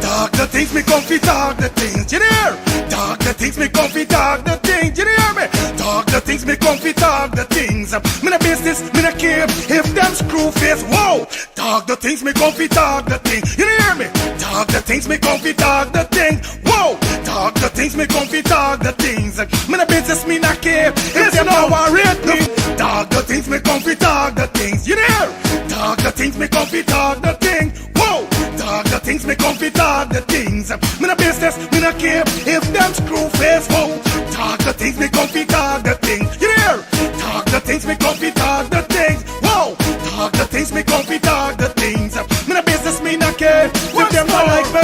Talk the things me comfy, talk the things, you hear? Talk the things me comfy, talk the things, you hear me? Talk the things me comfy, talk the things. Me no business, me no care if them screw face, whoa. Talk the things me comfy, talk the things, you hear me? Talk the things me comfy, talk the things, whoa. Talk the things me comfy, talk the things. Me no business, me no care if them no worried me. Talk the things me comfy, talk the things, you hear? Talk the things me comfy, talk the things, whoa. Talk the things me comfy, talk the things. Me no business, me no care if them screw face, whoa. Talk the things me comfy, talk the things, you hear? Talk the things me comfy, talk the things, whoa. Talk the things me comfy, talk the things. Me no business, me no care if them not like me.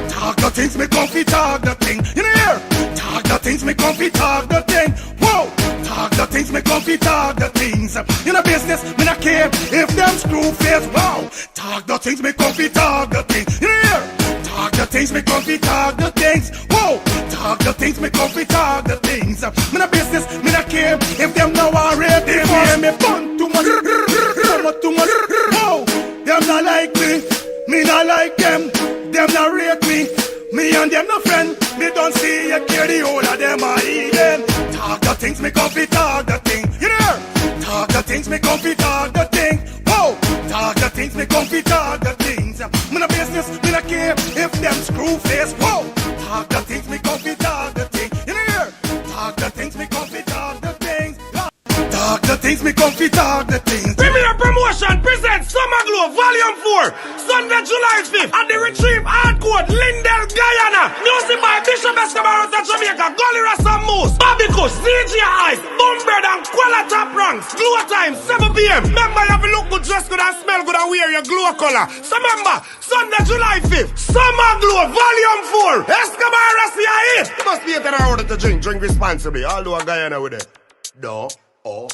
Talk the things me comfy, talk the thing, you hear? Talk the things me comfy, talk the thing, whoa. Talk the things me comfy, talk the things. In a business, me not care if them screw face, wow. Talk the things me comfy, talk the things. You hear? Talk the things me comfy, talk the things, whoa. Talk the things me comfy, talk the things. Me not business, me not care if them now already hear me bun too much, too much, whoa. Them not like me not like them not rate me. Me and them no friend, me don't see you care the whole of them are even. Talk the things me comfy, talk the thing, you hear? Talk the things me comfy, talk the thing, whoa. Talk the things me comfy, talk the things. Me no business, me no care if them screw face, whoa. Talk the things me comfy, talk the thing, you hear? Talk the things me comfy, talk the things. Talk the things me comfy, talk the things. Premier Promotion presents Summer Glow Volume 4, Sunday, July 5th at the Retrieve Hardcore, Lindell, Guyana. Music by Bishop Escobar of Jamaica, Gully Rasta Moose, Bobby Kush, DJ Ice, Boombird and Quella Top Ranks. Glow time, 7 p.m. Remember, you have to look good, dress good and smell good and wear your glow color. So remember, Sunday, July 5th, Summer Glow Volume 4, Escobar Rasta hit. You must be at an order to drink responsibly. Although a Guyana with it. No. Oh.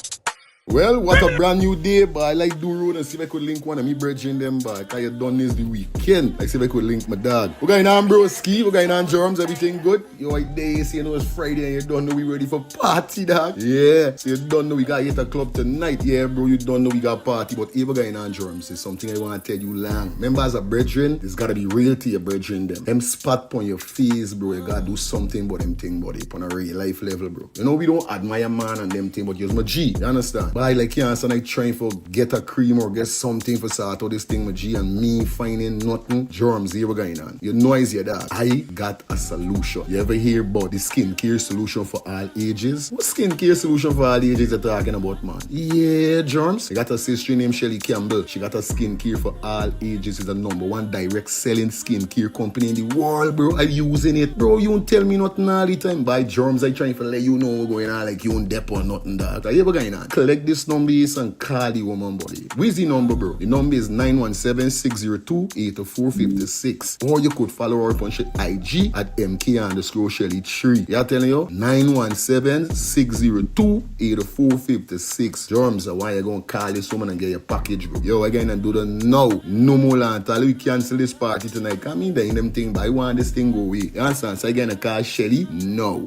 Well, what a brand new day, boy. I like do road and see if I could link one of me brethren them, boy. Cause you done this the weekend. Like see if I could link my dog. We're going on broski, we're going on germs, everything good. You like days, you know it's Friday and you don't know we ready for party, dog. Yeah. So you don't know we got hit a club tonight. Yeah, bro, you don't know we got party. But if we're going on germs, it's something I want to tell you long. Remember as a brethren, it's gotta be real to your brethren them. Them spot on your face, bro. You gotta do something about them thing, buddy. On a real life level, bro. You know we don't admire man and them thing, but you're my G. You understand? But I like you and I trying for get a cream or get something for sort out this thing with G and me finding nothing. Germs here we're going on. You noise your dog. I got a solution. You ever hear about the skincare solution for all ages? What skincare solution for all ages you talking about, man? Yeah, germs. I got a sister named Shelly Campbell. She got a skincare for all ages. It's the #1 direct selling skincare company in the world, bro. I'm using it. Bro, you don't tell me nothing all the time. By germs, I trying to let you know what's going on like you don't dep or nothing, dog. So here we're going on. Collect this number and call the woman, buddy. Where's the number, bro? The number is 917-602-8456. Or you could follow her up on IG at MK_Shelly3. Yeah, telling you? 917-602-8456. Germs, why you gonna call this woman and get your package, bro? Yo, again, and do the now. No more land. Tell you cancel this party tonight. Come in there in them thing, but I want this thing go away. You understand? So again, I call Shelly? No.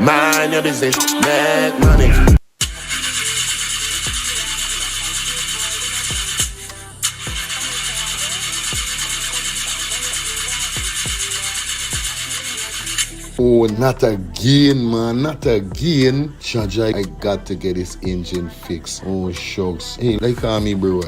Mind your business, make money. Oh, not again, man. Not again. Charger, I got to get this engine fixed. Oh, shucks. Hey, like call me, bro.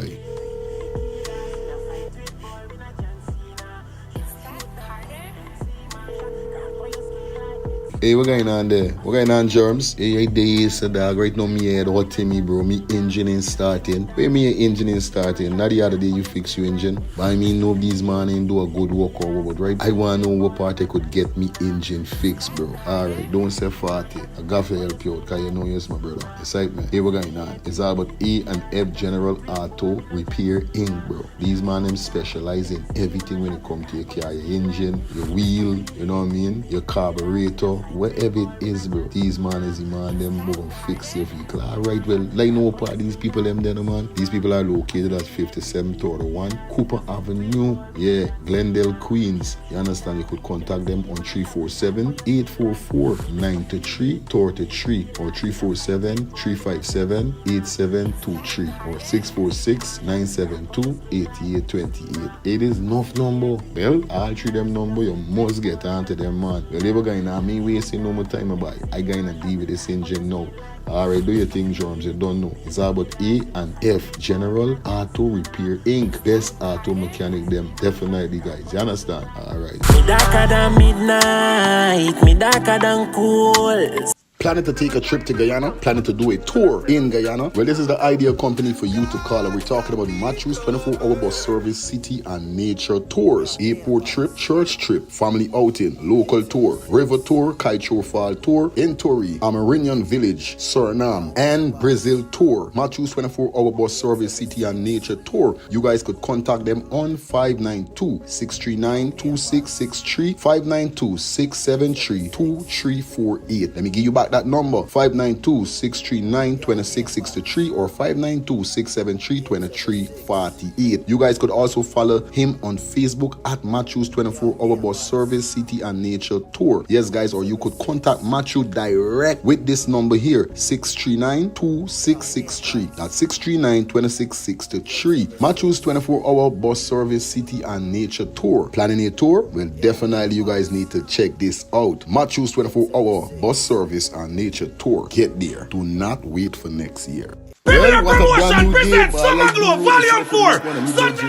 Hey, what going on there? What going on, germs? Hey, days, dog. Right now, me head hot me, bro. Me engine ain't starting. Where me engine ain't starting? Not the other day you fix your engine. But I mean, nobody's man ain't do a good work or what, right? I want to know what part I could get me engine fixed, bro. Alright, don't say 40. I got to help you out, because you know you're my brother. Excitement. Hey, what going on? It's all about A&F General Auto Repair Inc., bro. These man, them specialize in everything when it comes to your car. Your engine, your wheel, you know what I mean? Your carburetor, wherever it is, bro. These man is the man, them gonna fix your vehicle. Alright, well, like no part these people them there, man. These people are located at 5731 Cooper Avenue. Yeah, Glendale, Queens. You understand? You could contact them on 347-844-9333 or 347-357-8723 or 646-972-8828. It is enough number. Well, all three them number, you must get onto them, man. Well, never going on me wasting no more time about it. I going to deal with this engine now. Alright, do your thing, Germs. You don't know. It's all about A and F. General Auto Repair Inc. Best auto mechanic them. Definitely, guys. You understand? Alright. Me darker than midnight. Me darker than cool. Planning to take a trip to Guyana? Planning to do a tour in Guyana? Well, this is the ideal company for you to call. And we're talking about Matthews 24-hour bus service, city and nature tours. Airport trip, church trip, family outing, local tour, river tour, Kaichor Fall tour, Entori, Amarinian Village, Suriname, and Brazil tour. Matthews 24-hour bus service, city and nature tour. You guys could contact them on 592-639-2663, 592-673-2348. Let me give you back that number, 592-639-2663 or 592-673-2348. You guys could also follow him on Facebook at Matthews 24-hour bus service, city and nature tour. Yes, guys, or you could contact Matthew direct with this number here, 639-2663. That's 639-2663. Matthews 24-hour bus service, city and nature tour. Planning a tour? Well, definitely you guys need to check this out. Matthews 24-hour bus service and nature tour. Get there. Do not wait for next year. Premier Promotion presents Summer Glow Volume 4.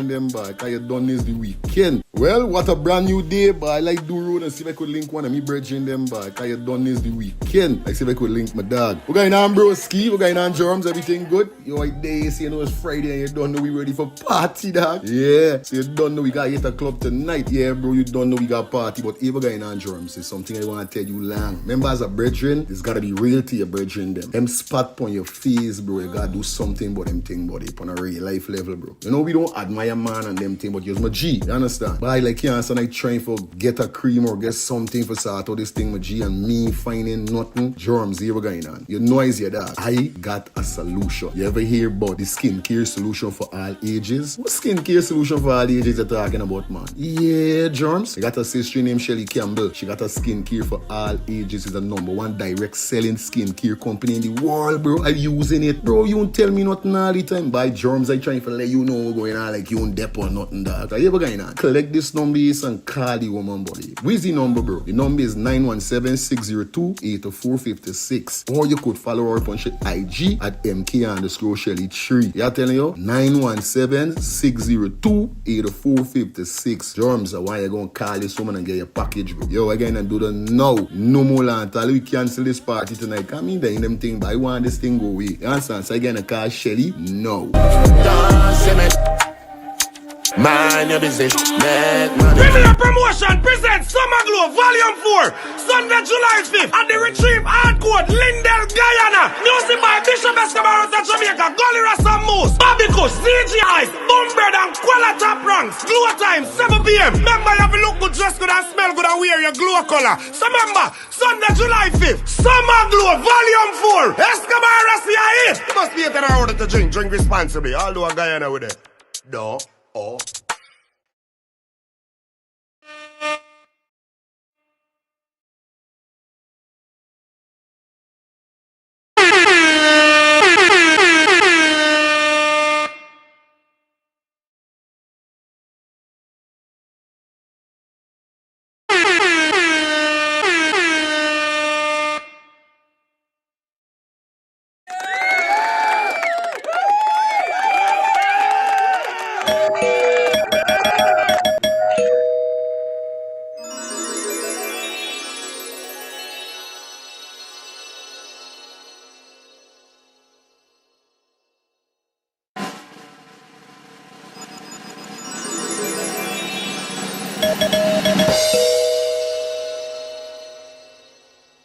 Them back. I done this the weekend. Well, what a brand new day, but I like do road and see if I could link one of me brethren them back. I done this the weekend. I see if I could link my dog. We're going on broski, we're going on Germs, everything good. Yo, right there, see, you know it's Friday and you don't know we ready for party, dog. Yeah, so you don't know we got hit a club tonight. Yeah, bro, you don't know we got party, but if we're going on Germs, it's something I want to tell you long. Remember, as a brethren, it's gotta be real to your brethren them. Them spot on your face, bro, you gotta do something about them thing, buddy, on a real life level, bro. You know, we don't admire man and them thing, but you're my G, you understand? But I like you understand, I trying for get a cream or get something for sort out this thing, my G, and me finding nothing. Germs, here we going on. You know it's your dog. I got a solution. You ever hear about the skincare solution for all ages? What skincare solution for all ages you're talking about, man? Yeah, Germs. I got a sister named Shelly Campbell. She got a skincare for all ages. It's the #1 direct selling skincare company in the world, bro. I'm using it, bro. You don't tell me nothing all the time. By Germs, I trying to let you know what's going on, like you don't dep or nothing, dog. Are you ever going on? Collect this number and call the woman, buddy. Where's the number, bro? The number is 917-602-8456. Or you could follow her on IG at MK_Shelly3. Yeah, telling you? 917-602-8456. Germs, why you gonna call this woman and get your package, bro? Yo, again and do the now. No more land. We cancel this party tonight. Come in there in them thing, but I want this thing go away. You understand? So again, I call Shelly? No. Mind your business, make money. Premier Promotion presents Summer Glow Volume 4. Sunday, July 5th at the Retrieve Hardcore, Lindell, Guyana. Music by Bishop Escobar of Jamaica, Gully Rasta Moose, Bobby Kush, CGI, Boombird and Quella Top Ranks. Glow time, 7 p.m. Remember, you have to look good, dress good and smell good and wear your glow color. So remember, Sunday, July 5th, Summer Glow Volume 4. Escobar Rasta hit. You must be at an order to drink. Drink responsibly. Although a Guyana with it. No. Oh.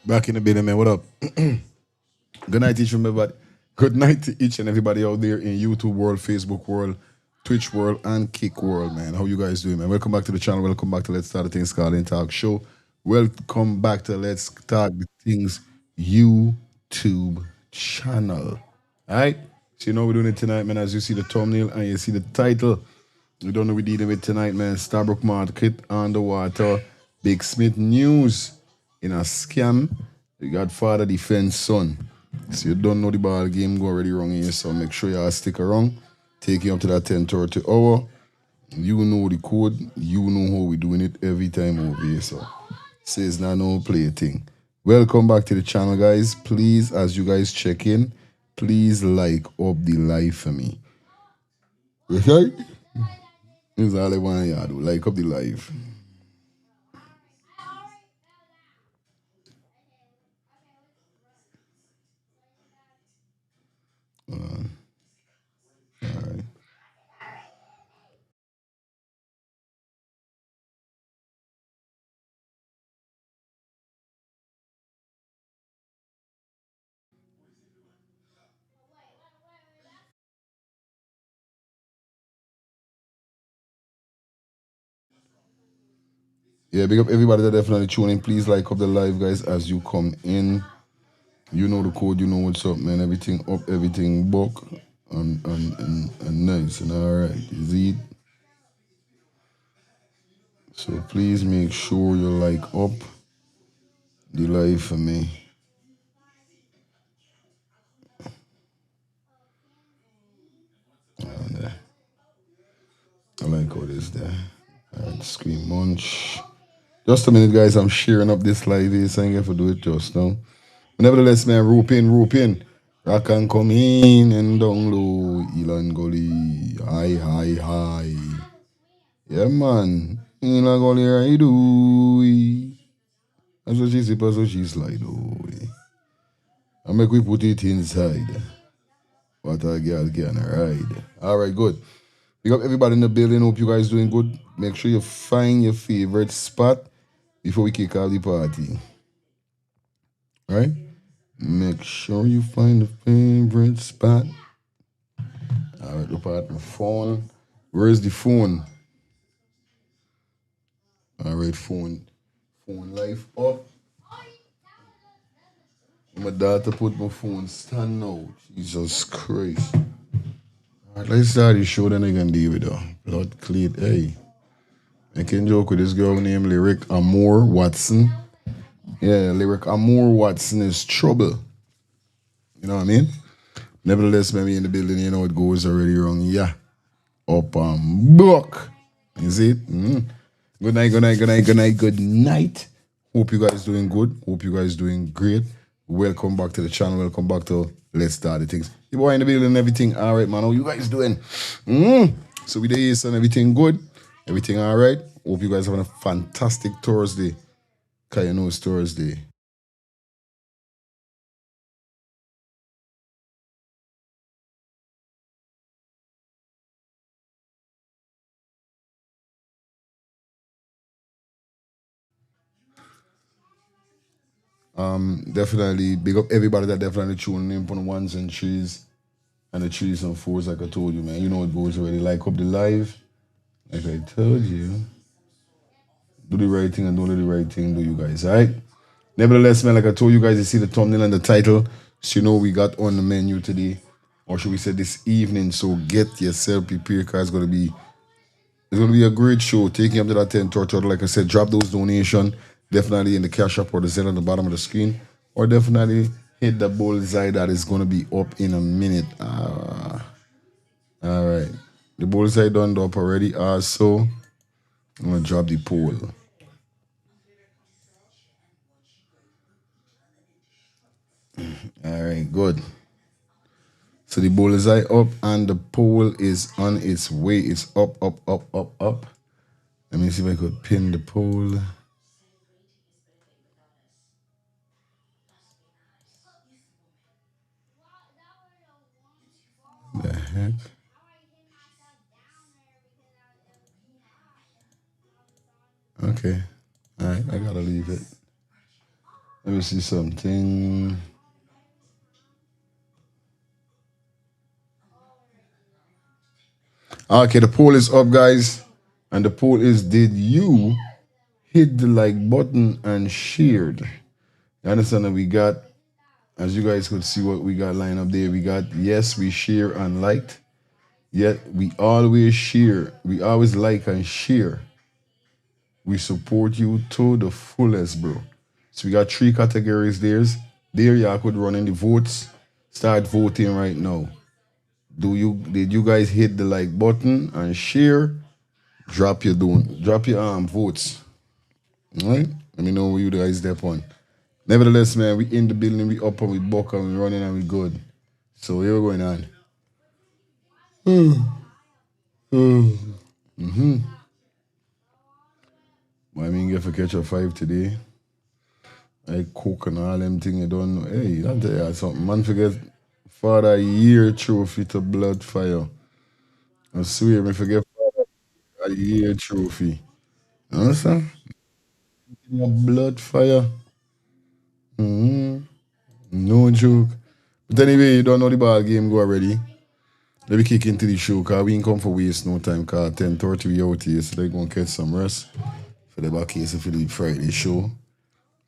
Back in the building, man. What up? Good night to each and everybody. Good night to each and everybody out there in YouTube world, Facebook world, Twitch world, and Kick world, man. How you guys doing, man? Welcome back to the channel. Welcome back to Let's Start the Things Called In Talk Show. Welcome back to Let's Talk the Things YouTube channel. Alright? So you know we're doing it tonight, man. As you see the thumbnail and you see the title. We don't know we're dealing with tonight, man. Staroek market underwater. Big Smith news in a scam. The Godfather defense son. So you don't know the ball game go already wrong here. So make sure you stick around. Take you up to that 10:30 hour. You know the code. You know how we doing it every time over here. So says not no play thing. Welcome back to the channel, guys. Please, as you guys check in, please like up the live for me. Okay? That's all I want you to do. Like up the live. Alright. Yeah, big up everybody that definitely tuning in. Please like up the live, guys, as you come in. You know the code, you know what's up, man. Everything up, everything book and nice and alright. You see it? So please make sure you like up the live for me. And, I like how it is there. Alright, Scream Munch. Just a minute, guys. I'm sharing up this live here, so I ain't to do it just now. Nevertheless, man, rope in, rope in. Rock and come in and down low. Elan Gully. Hi, hi, hi. Yeah, man. Elan Gully, I do. That's what she said, that's what she slide. Oh, I make we put it inside. What a girl can ride. All right, good. We got everybody in the building. Hope you guys doing good. Make sure you find your favorite spot before we kick off the party. All right? Make sure you find the favorite spot. All right, look at my phone. Where's the phone? All right, phone life up. My daughter put my phone stand out. Jesus Christ. All right, let's start the show, then I can deal with her. Blood cleat, hey. I can joke with this girl named Lyric Amour Watson. Yeah, Lyric Amour Watson is trouble. You know what I mean? Nevertheless, maybe in the building, you know it goes already wrong. Yeah. Up and buck. Is it? Good night, good night, good night, good night, good night. Hope you guys doing good. Hope you guys doing great. Welcome back to the channel. Welcome back to Let's Start the Things. You boy in the building and everything. All right, man. How you guys doing? So we there and everything good. Everything all right. Hope you guys having a fantastic Thursday. Cause you know it's Thursday. Definitely big up everybody that definitely tuning in for the ones and threes and the threes and fours like I told you, man. You know it goes already. Like up the live. Like I told you. Do the right thing and don't do the right thing, do you guys, alright? Nevertheless, man, like I told you guys, you see the thumbnail and the title. So you know we got on the menu today. Or should we say this evening. So get yourself prepared because it's gonna be a great show. Taking up to that 10:30. Like I said, drop those donations. Definitely in the cash app or the Zelle on the bottom of the screen. Or definitely hit the bullseye that is gonna be up in a minute. Alright. The bullseye done up already. So I'm gonna drop the poll. Alright, good. So the bullseye up and the poll is on its way. It's up, up, up, up, up. Let me see if I could pin the poll. The heck? Okay. Alright, I gotta leave it. Let me see something. Okay, the poll is up, guys. And the poll is, did you hit the like button and shared. You understand that we got, as you guys could see what we got lined up there, we got yes, we share and liked. Yet we always share. We always like and share. We support you to the fullest, bro. So we got 3 categories there. There y'all could run in the votes. Start voting right now. Did you guys hit the like button and share? Drop your votes. Alright? Let me know where you guys step on. Nevertheless, man, we in the building, we up and we buck and we running and we good. So here we're going on. But I mean, get for catch a 5 today. I cook and all them things you don't know. Hey, I'll tell you something. Man forget Father Year trophy to blood fire. I swear, me forget Father Year trophy. You understand? Blood fire. No joke. But anyway, you don't know the ball game go already. Let me kick into the show, cause we ain't come for waste no time, cause 10:30 we out here, so they gonna catch some rest for the back case for the Friday show.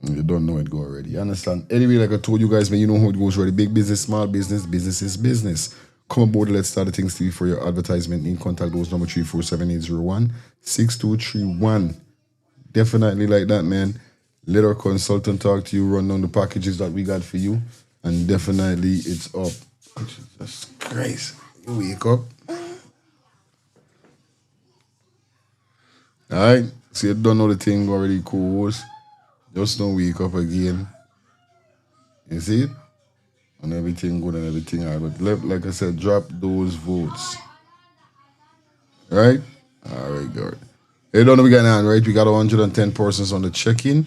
And you don't know it go already. You understand? Anyway, like I told you guys, man, you know how it goes already. Big business, small business, business is business. Come aboard, let's start the things TV for your advertisement. In contact those number 347-801-6231. Definitely like that, man. Let our consultant talk to you, run down the packages that we got for you, and definitely it's up. Jesus Christ. You wake up. Alright. So you don't know the thing already, co-host. Just don't wake up again. You see it? And everything good and everything alright. But like I said, drop those votes. Right? Alright, good. You don't know we got on, right? We got 110 persons on the check-in.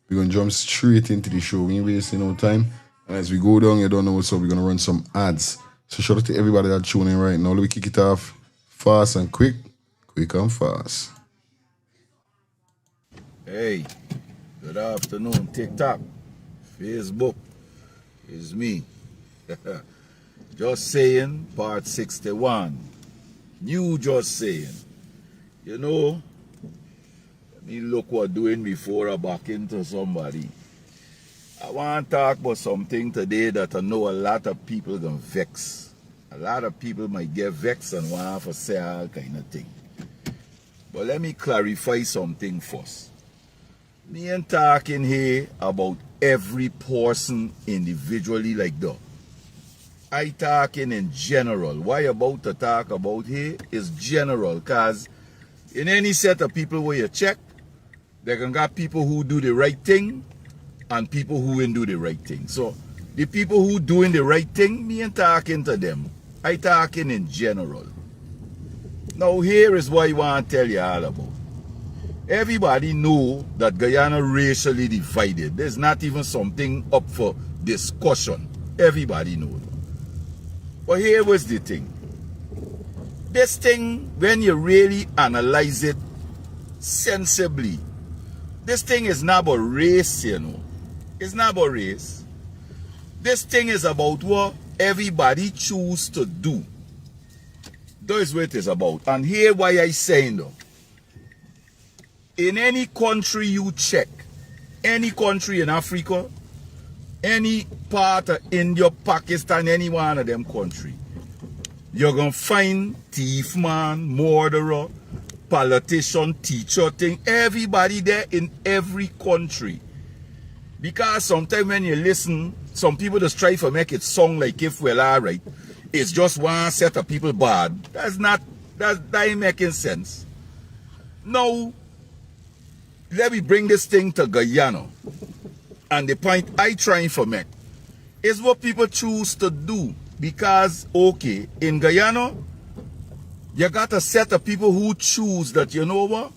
We're gonna jump straight into the show. We ain't wasting no time. And as we go down, you don't know what's up. We're gonna run some ads. So shout out to everybody that's tuning in right now. Let me kick it off fast and quick. Quick and fast. Hey, good afternoon, TikTok, Facebook, it's me. Just saying, part 61. New just saying. You know, let me look what doing before I back into somebody. I want to talk about something today that I know a lot of people gonna vex. A lot of people might get vexed and want to say all kind of thing. But let me clarify something first. Me ain't talking here about every person individually like that. I talking in general. Why about to talk about here is general, because in any set of people where you check, they can got people who do the right thing and people who ain't do the right thing. So the people who doing the right thing, me ain't talking to them. I talking in general. Now here is what I want to tell you all about. Everybody know that Guyana racially divided. There's not even something up for discussion. Everybody knows. But here was the thing. This thing, when you really analyze it sensibly, this thing is not about race, you know. It's not about race. This thing is about what everybody choose to do. That is what it is about. And here why I saying though. In any country you check, any country in Africa, any part of India, Pakistan, any one of them country, you're going to find thief man, murderer, politician, teacher thing, everybody there in every country. Because sometimes when you listen, some people just try to make it sound like if well alright, it's just one set of people bad. That ain't making sense. Now, let me bring this thing to Guyana. And the point I trying to make is what people choose to do. Because, okay, in Guyana, you got a set of people who choose that, you know what?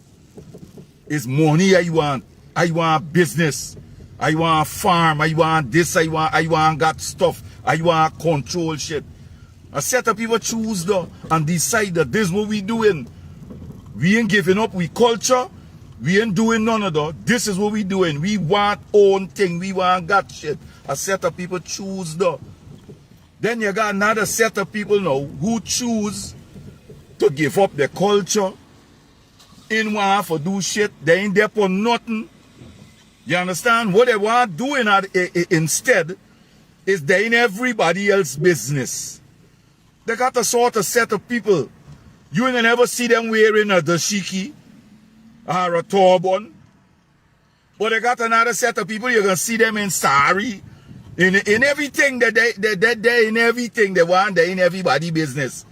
It's money I want. I want business. I want farm. I want this. I want got stuff. I want control shit. A set of people choose that and decide that this is what we doing. We ain't giving up. We culture. We ain't doing none of that. This is what we doing. We want own thing. We want got shit. A set of people choose that. Then you got another set of people now who choose to give up their culture. in want for do shit. They ain't there for nothing. You understand? What they want doing instead is they in everybody else's business. They got a sort of set of people. You ain't never see them wearing a dashiki or a turban. But they got another set of people, you're gonna see them in sari. In everything that they in everything they want, they in everybody business.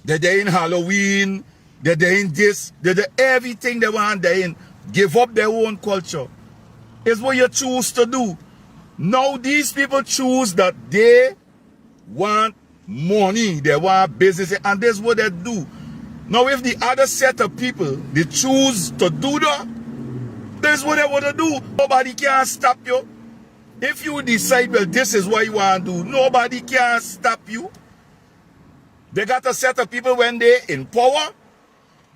They in Halloween, they in this, they everything they want, they in give up their own culture. It's what you choose to do. Now these people choose that they want money, they want business, and that's what they do. Now if the other set of people, they choose to do that, that's what they want to do. Nobody can stop you. If you decide, well, this is what you want to do, nobody can stop you. They got a set of people when they in power,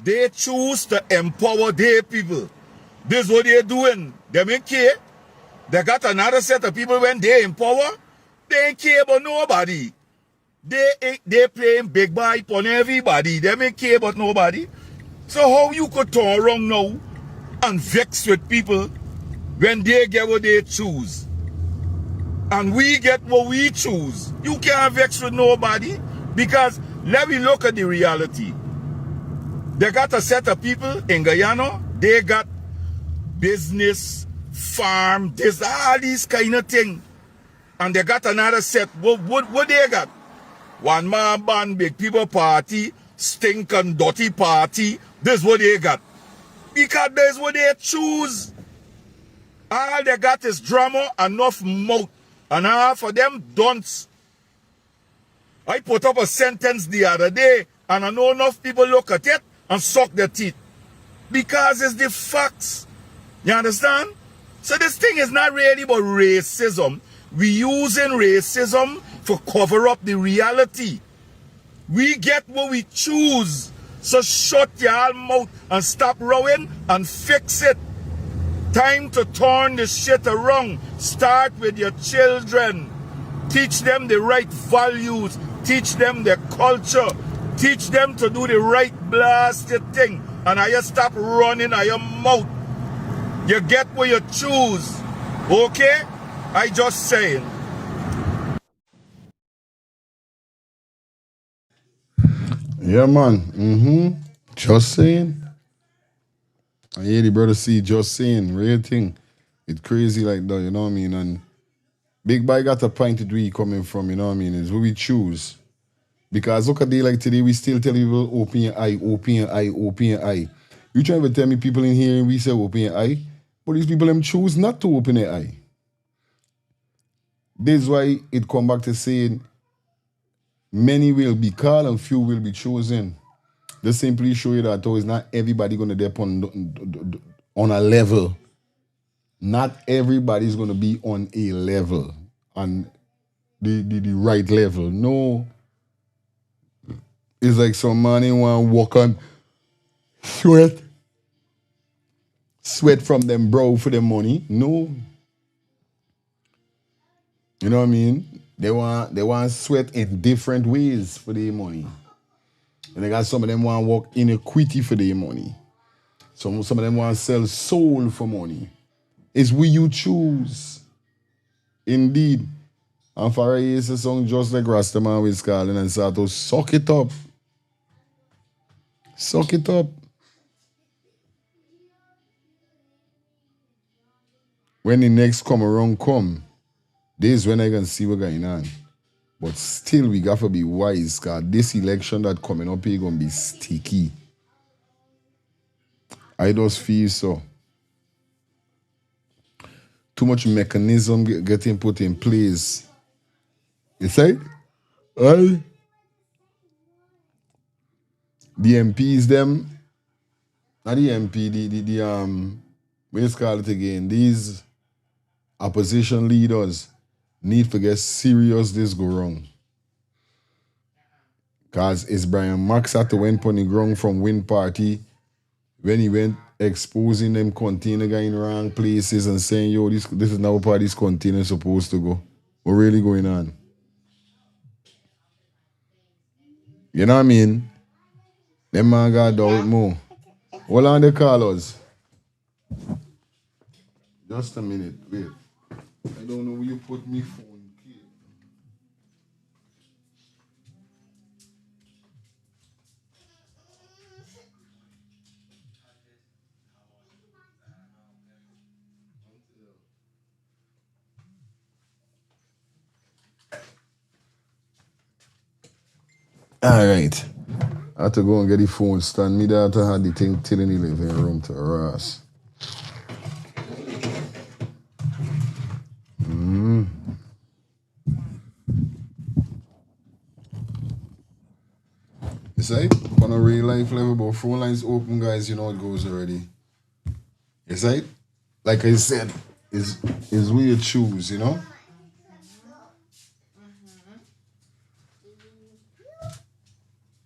they choose to empower their people. This is what they're doing. They don't care. They got another set of people when they in power, they ain't care about nobody. They playing big boy on everybody. They don't care about nobody. So how you could turn around now and vex with people when they get what they choose? And we get what we choose. You can't vex with nobody because let me look at the reality. They got a set of people in Guyana, they got business, farm, this, all these kind of thing. And they got another set. What they got? One man band, big people party, stink and dirty party. This is what they got. Because that's what they choose. All they got is drama, enough mouth. And half of them dunce. I put up a sentence the other day, and I know enough people look at it and suck their teeth. Because it's the facts. You understand? So this thing is not really about racism. We using racism for cover up the reality. We get what we choose. So shut your mouth and stop rowing and fix it. Time to turn this shit around. Start with your children. Teach them the right values. Teach them the culture. Teach them to do the right blasted thing. And I just stop running out your mouth. You get what you choose. Okay? I just saying. Yeah, man. Just saying. I hear the brother see just saying, real thing. It's crazy like that, you know what I mean? And Big Boy got a point to where he coming from, you know what I mean? It's what we choose. Because look at day like today, we still tell people open your eye, open your eye, open your eye. You trying to tell me people in here and we say open your eye, but these people them choose not to open their eye. This is why it come back to saying many will be called and few will be chosen. Just simply show you that it's not everybody going to depend on a level. Not everybody's going to be on a level, on the right level. No. It's like some man who want to walk on sweat from them brow for the money. No. You know what I mean? They want sweat in different ways for their money. And they got some of them want to work inequity for their money. Some of them want to sell soul for money. It's what you choose. Indeed. And for is a song just like Rastaman with Scarlett and Sato, suck it up. Suck it up. When the next come around this is when I can see what's going on. But still, we got to be wise, because this election that coming up here going to be sticky. I just feel so. Too much mechanism getting put in place. You say? Aye. The MPs, them, not the MP, what is called it again? These opposition leaders need to get serious this go wrong. Because it's Brian Max had to went on the ground from Win Party when he went exposing them container guy in wrong places and saying, yo, this is not where this container is supposed to go. What really going on? You know what I mean? Them man got doubt more. Hold on the callers. Just a minute, wait. I don't know where you put me phone key. Alright. I had to go and get the phone stand. Me daughter had the thing till in the living room to Ross. You see? On a real life level, but phone lines open, guys, you know it goes already. You see? Like I said, is where you choose, you know?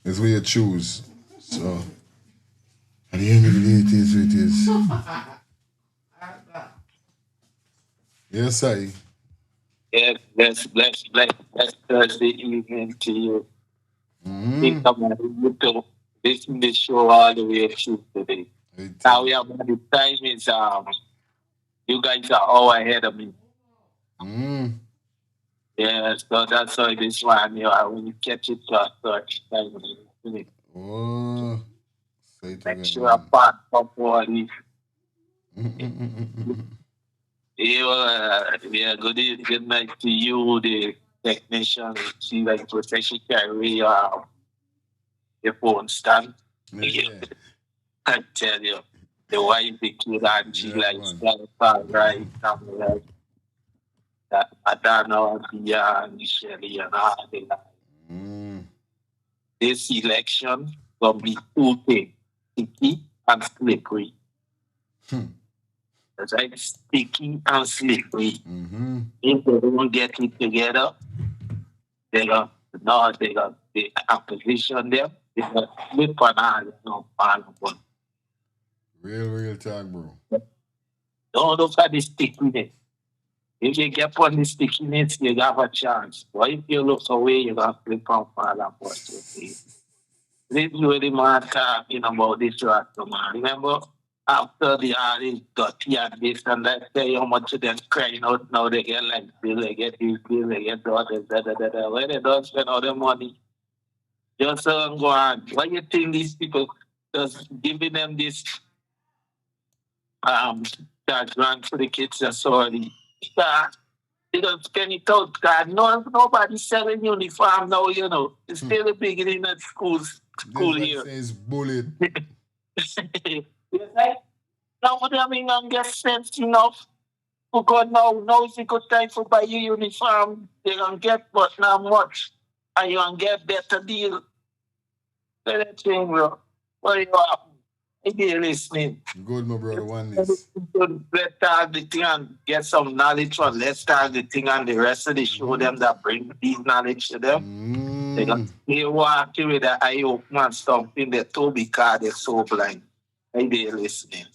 It's where you choose. So at the end of the day, it is what it is. Yes, I. Yes, bless Thursday evening to you. Think about it, to listen to the show all the way through today. Now we have the time is you guys are all ahead of me. Yeah, so that's why this one when you catch it to a certain time. Oh, say it Make sure again. I pass up all this. Yeah, good night to you, the technician. See, like protection carry your phone stand. Yeah. I tell you, the wife, the kid, and she like right, like that. I don't know, Shelly, and all the like. This election will be two things, sticky and slippery. That's right, sticky and slippery. If they don't get it together, they got the opposition there. They got flip on all, parliament. Real talk, bro. Don't look at the stickiness. If you get on the stickiness, you have a chance. But if you look away, you got to flip on parliament. This is where the man talking about this right, man. Remember? After the artist got here and this and that, say how much of them crying out now they get like bill, they get this bill, they get that. Where they don't spend all their money. Just go on. Why you think these people just giving them this that grant for the kids that's already they don't spend it out, God. Nobody's selling uniform now, you know. It's still a beginning at school year. Says bullet. Yes, now what I mean, I'm get sense enough. Because now is a good time for buy your uniform. They don't get but not much. And you don't get better deal. That thing, bro. What are you up? If you're listening. Good, my brother, one this. Let's start the thing and get some knowledge from. Let's start the thing and the rest of the show them that bring these knowledge to them. They got they walk with the eye open and something they told because they're so blind. Are they listening?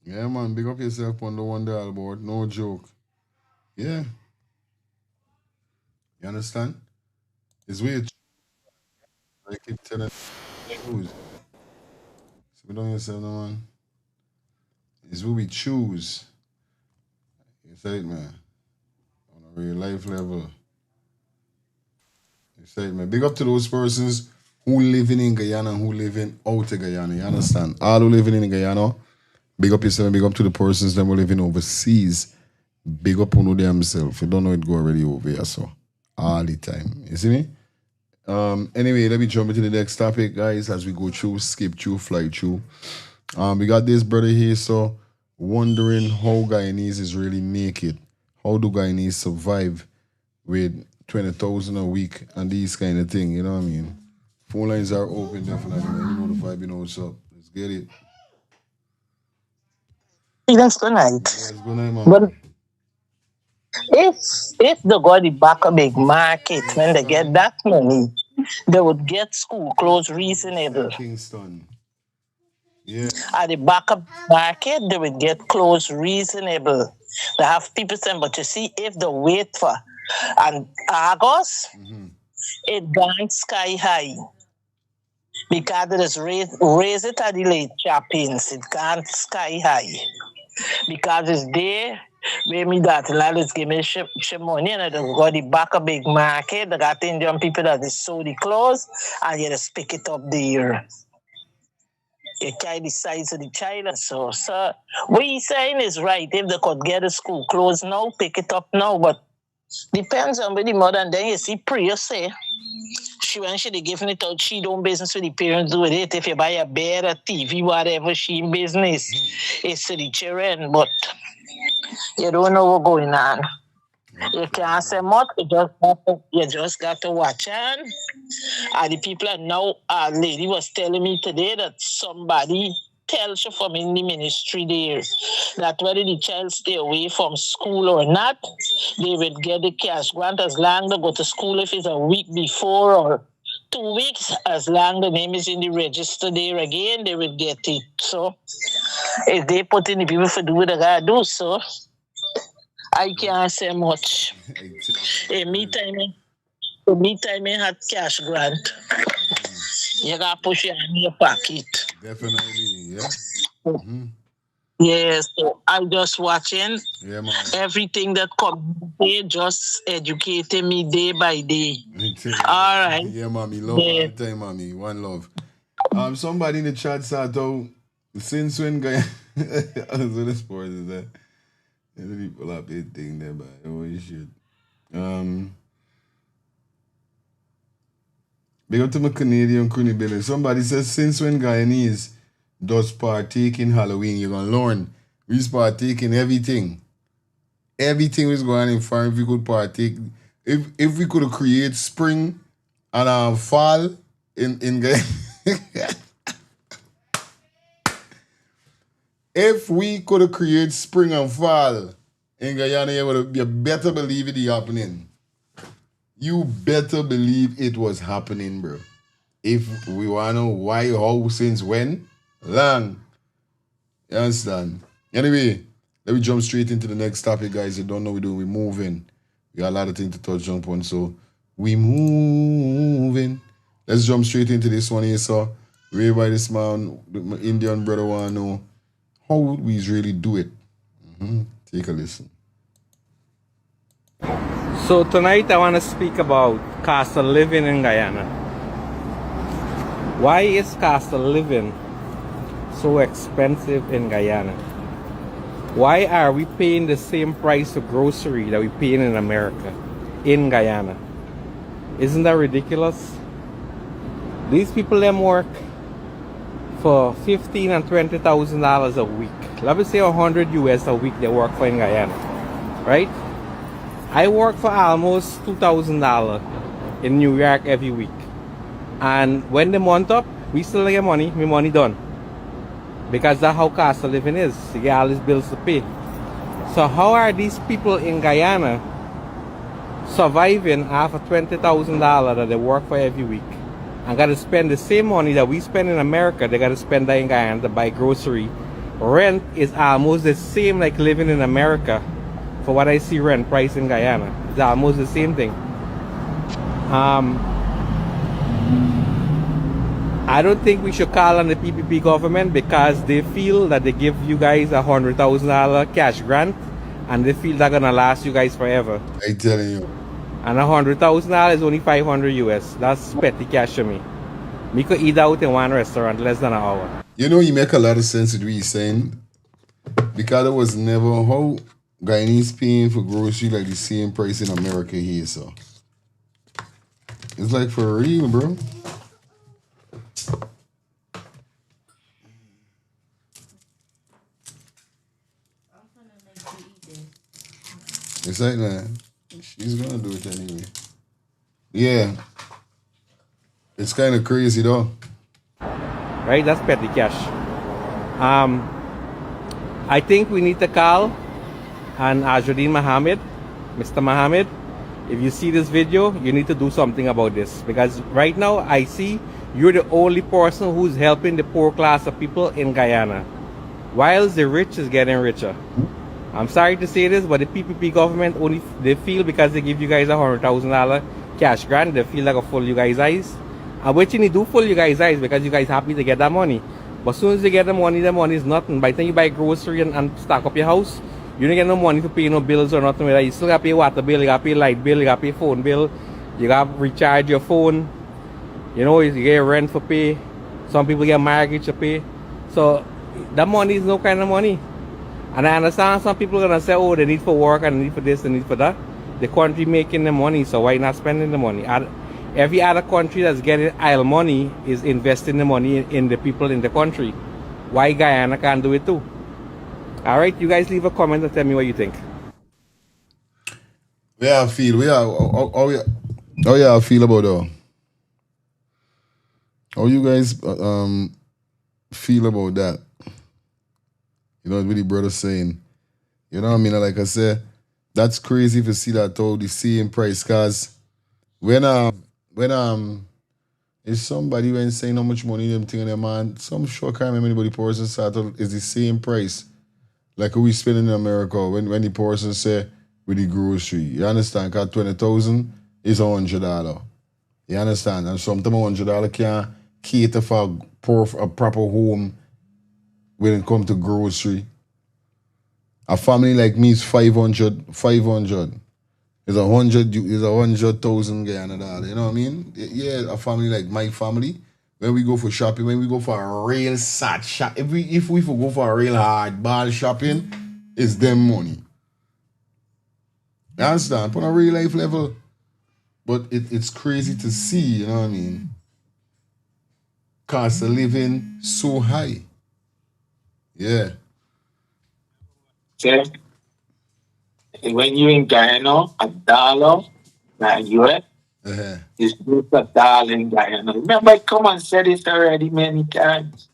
Yeah, man, big up yourself on the $1 board. No joke. Yeah. You understand? It's weird. I keep telling choose. So don't yourself, no man. It's what we choose. You say it, man. On a real life level. You say it, man. Big up to those persons who living in Guyana and who living out of Guyana. You understand? All who living in Guyana, big up yourself, big up to the persons that were living overseas. Big up on themselves. You don't know it go already over here, so all the time. You see me? Anyway, let me jump into the next topic, guys, as we go through, skip through, fly through. We got this brother here, so wondering how Guyanese is really make it. How do Guyanese survive with 20,000 a week and these kind of thing, you know what I mean? Phone lines are open, definitely, man. You know the vibe, you know what's up. Let's get it. That's good night. Yes, good night, man. But if they got the back a big market, when they get that money, they would get school clothes reasonable. Kingston. Yeah. At the back of market, they would get clothes reasonable. They have people saying, but you see, if they wait for and August, it gone sky high. Because it is raise it at the late chappings, it gone sky high. Because it's there, where me that lad is giving me money and they got the back a big market, they got Indian people that they sew the clothes and you just pick it up there. You carry the size of the child and so. So what he's saying is right. If they could get the school closed now, pick it up now, but depends on where the mother and then you see Priya say. When she giving it out, she don't business with the parents do with it. If you buy a bed, a TV, whatever, she in business. It's to the children, but you don't know what's going on. You can't say much, you just got to watch on. And the people are now, a lady was telling me today that somebody tells you from in the ministry there that whether the child stay away from school or not, they will get the cash grant as long as they go to school. If it's a week before or 2 weeks, as long as the name is in the register there again, they will get it. So if they put in the people for do what they gotta do, so I can't say much. In meantime, I had cash grant. You gotta push it in your pocket. Definitely, yeah. Yes, so I'm just watching. Yeah, man. Everything that comes here, just educating me day by day. All right. Yeah, mommy. Love all the time, mommy. One love. Somebody in the chat said, "Oh, since when guy?" So the sport is that. The people have a thing there, but oh, you should. Big up to my Canadian Cooney Billy. Somebody says, since when Guyanese does partake in Halloween, you're going to learn. We just partake in everything. Everything was going on in farm. If we could partake, if we could create spring and fall in Guyana. If we could create spring and fall in Guyana, you better believe it happening. You better believe it was happening, bro. If we want to know why, how, since when, long. You understand? Anyway, let me jump straight into the next topic, guys. You don't know what we're doing. We're moving. We got a lot of things to touch jump on, so we moving. Let's jump straight into this one here, so raised by this man, my Indian brother want to know how would we really do it. Take a listen. So tonight I want to speak about cost of living in Guyana. Why is cost of living so expensive in Guyana? Why are we paying the same price for grocery that we paying in America, in Guyana? Isn't that ridiculous? These people them work for $15,000 and $20,000 a week. Let me say $100 US a week they work for in Guyana, right? I work for almost $2,000 in New York every week. And when the month up, we still get money, my money done. Because that's how cost of living is. You get all these bills to pay. So how are these people in Guyana surviving off of $20,000 that they work for every week? And got to spend the same money that we spend in America, they got to spend that in Guyana to buy grocery. Rent is almost the same like living in America. For what I see rent price in Guyana, it's almost the same thing. I don't think we should call on the PPP government because they feel that they give you guys $100,000 cash grant and they feel they're gonna last you guys forever. I telling you. And $100,000 is only $500 US. That's petty cash to me. We could eat out in one restaurant less than an hour. You know, you make a lot of sense with what you're saying. Because it was never how Guyanese paying for grocery like the same price in America here, so. It's like for real, bro. It's like that. She's gonna do it anyway. Yeah. It's kind of crazy though. Right? That's petty cash. I think we need to call and Ajudin Mohammed, Mr. Mohammed, if you see this video, you need to do something about this. Because right now, I see you're the only person who's helping the poor class of people in Guyana. Whilst the rich is getting richer. I'm sorry to say this, but the PPP government only they feel because they give you guys $100,000 cash grant, they feel like a full you guys eyes. And which you do full you guys eyes because you guys happy to get that money. But as soon as you get the money is nothing. By the time you buy grocery and stock up your house, you don't get no money to pay no bills or nothing like that. You still gotta pay water bill, you gotta pay light bill, you gotta pay phone bill, you gotta recharge your phone. You know, you get rent for pay. Some people get mortgage to pay. So that money is no kind of money. And I understand some people are gonna say, oh, they need for work and they need for this, they need for that. The country making the money, so why not spending the money? Every other country that's getting idle money is investing the money in the people in the country. Why Guyana can't do it too? All right, you guys leave a comment and tell me what you think. I feel, how you feel about how you guys feel about that? You know what the brother saying? You know what I mean? Like I said, that's crazy if you see that all the same price. Cause when if somebody when saying how much money them thing in their man, some sure can't remember anybody person started is the same price. Like we spending in America when the person say with the grocery. You understand? Cause 20,000 is $100. You understand? And sometimes $100 can't cater for a proper home when it comes to grocery. A family like me is 500. It's 100,000 Guyana dollar. You know what I mean? Yeah, a family like my family, when we go for shopping, when we go for a real sad shop, if we go for a real hard ball shopping, it's them money. You understand? On a real life level. But it's crazy to see, you know what I mean? Cost of living so high. Yeah. Okay. When you in Guyana, a dollar, like US, is just a dollar in Guyana. Remember, I come and said it already many times.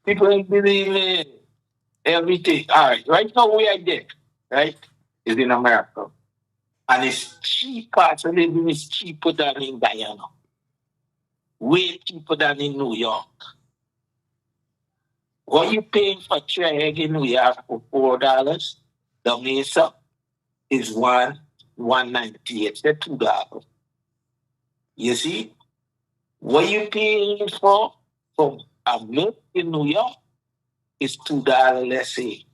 People ain't believe it. Everything. All right now we are there, right? Is in America. And it's cheap parts of living is cheaper than in Guyana. Way cheaper than in New York. What you paying for tray egg in New York for $4, the Mesa is $1.98. They're $2. You see? What you paying for a milk in New York is $2, let's say.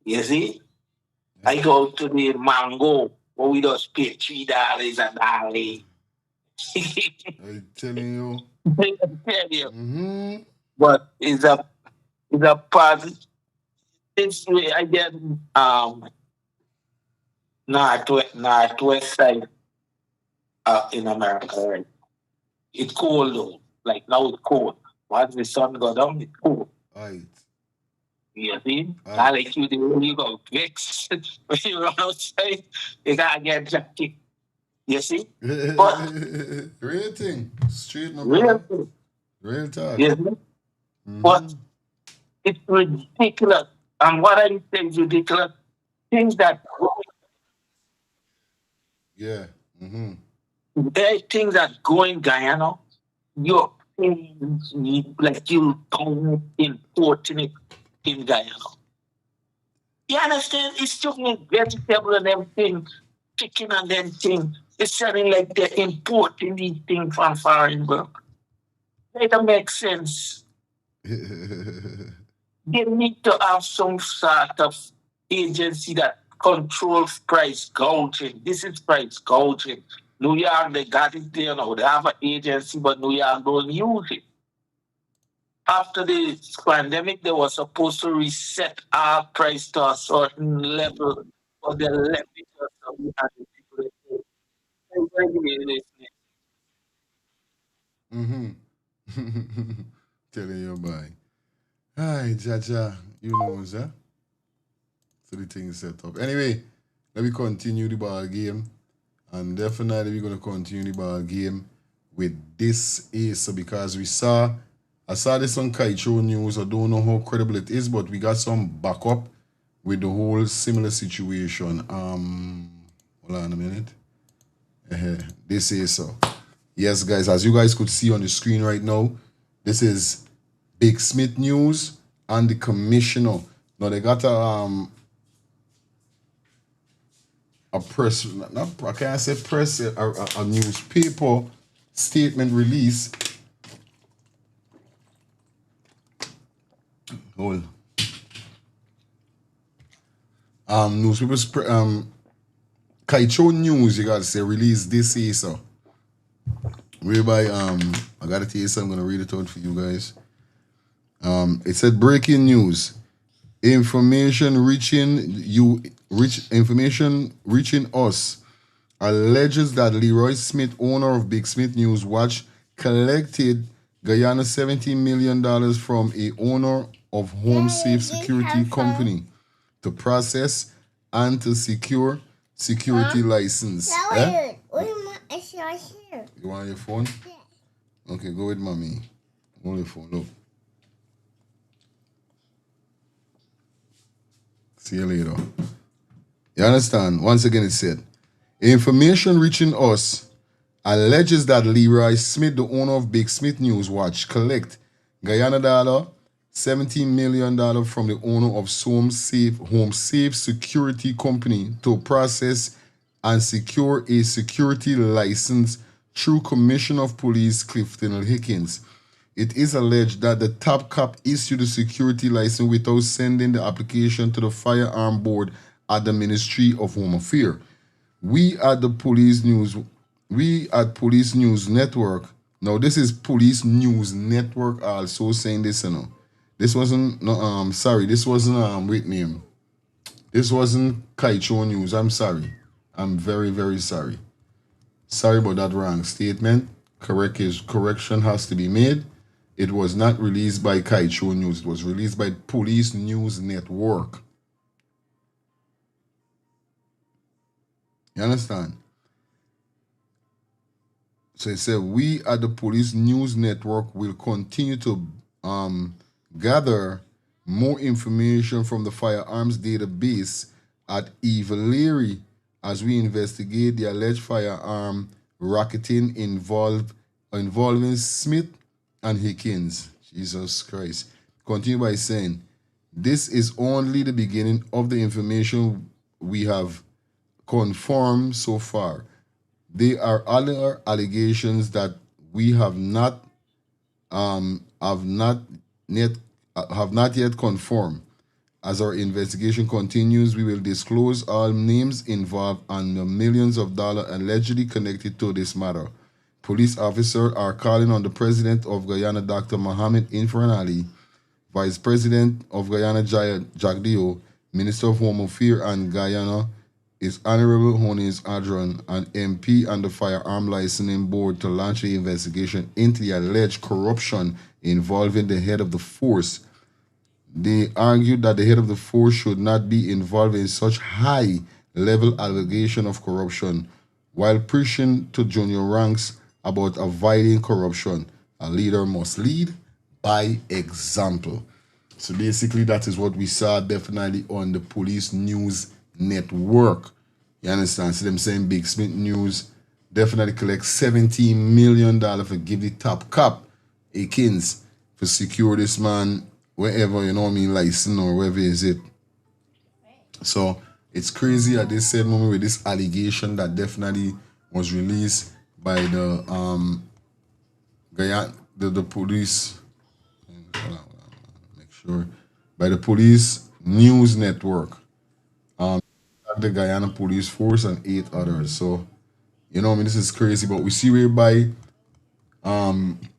You see? I go to the mango, where we just pay $3 a dollar. I'm telling you. Mm-hmm. But it's a positive. This way I get northwest side in America, right? It's cold though. Like now it's cold. Once the sun go down, it's cold. Right. You see? Not like you do when you go fix. When you run outside, you gotta get jacket. You see? But real thing. Straight no real thing. Real talk. You see? Mm-hmm. But it's ridiculous. And what I say is ridiculous. Things that there are things that go in Guyana, you're like you don't importing it in Guyana. You understand? It's just vegetable and everything, chicken and then thing. It's sounding like they're importing these things from foreign world. It don't make sense. They need to have some sort of agency that controls price gouging. This is price gouging. New York, they got it there now. They have an agency, but New York don't use it. After the pandemic, they were supposed to reset our price to a certain level, but they left it to some other people. Telling you, boy. Hi, Jaja. You know, sir. So the thing is set up. Anyway, let me continue the ball game. And definitely we're going to continue the ball game with this ace because I saw this on Kaicho News. I don't know how credible it is, but we got some backup with the whole similar situation. Hold on a minute. This is so. Yes, guys, as you guys could see on the screen right now, this is Big Smith News and the commissioner. Now they got a press, not I can't say press, a newspaper statement release. Hold. Kaicho News, you gotta say, released this year, so. Whereby, I gotta tell you something, I'm gonna read it out for you guys. It said breaking news. Information reaching us alleges that Leroy Smith, owner of Big Smith News Watch, collected Guyana $17 million from a owner of Home Safe Security Company to process and to secure security license. Eh? You want your phone? Yeah. Okay, go with mommy. Hold your phone, look. See you later. You understand? Once again, it said, information reaching us alleges that Leroy Smith, the owner of Big Smith News Watch, collect Guyana $17 million from the owner of Home Safe Security Company to process and secure a security license through Commissioner of Police Clifton Hickins. It is alleged that the top cop issued a security license without sending the application to the firearm board at the Ministry of Home Affairs. We at Police News Network. Now this is Police News Network also saying this, you know. This wasn't this wasn't wait name. This wasn't Kaicho News. I'm sorry. I'm very, very sorry. Sorry about that wrong statement. Correction has to be made. It was not released by Kaicho News. It was released by Police News Network. You understand? So it said, we at the Police News Network will continue to gather more information from the firearms database at Evaleri as we investigate the alleged firearm racketing involving Smith and Hickins. Jesus Christ. Continue by saying, this is only the beginning of the information we have confirmed so far. There are other allegations that we have not yet confirmed. As our investigation continues, we will disclose all names involved and the millions of dollars allegedly connected to this matter. Police officers are calling on the President of Guyana, Dr. Mohamed Infran Ali, Vice President of Guyana, Jagdeo, Minister of Home Affairs and Guyana, is Honorable Honis Adron, an MP and the Firearm Licensing Board to launch an investigation into the alleged corruption involving the head of the force. They argued that the head of the force should not be involved in such high-level allegation of corruption, while preaching to junior ranks about avoiding corruption. A leader must lead by example. So basically, that is what we saw definitely on the Police News Network. You understand? So them saying Big Smith News definitely collect $17 million for give the top cop Akins for secure this man wherever, you know what I mean, license or wherever is it. So it's crazy at this same moment with this allegation that definitely was released by the the police. Make sure by the Police News Network. The Guyana Police Force and 8 others. So, you know, I mean, this is crazy, but we see whereby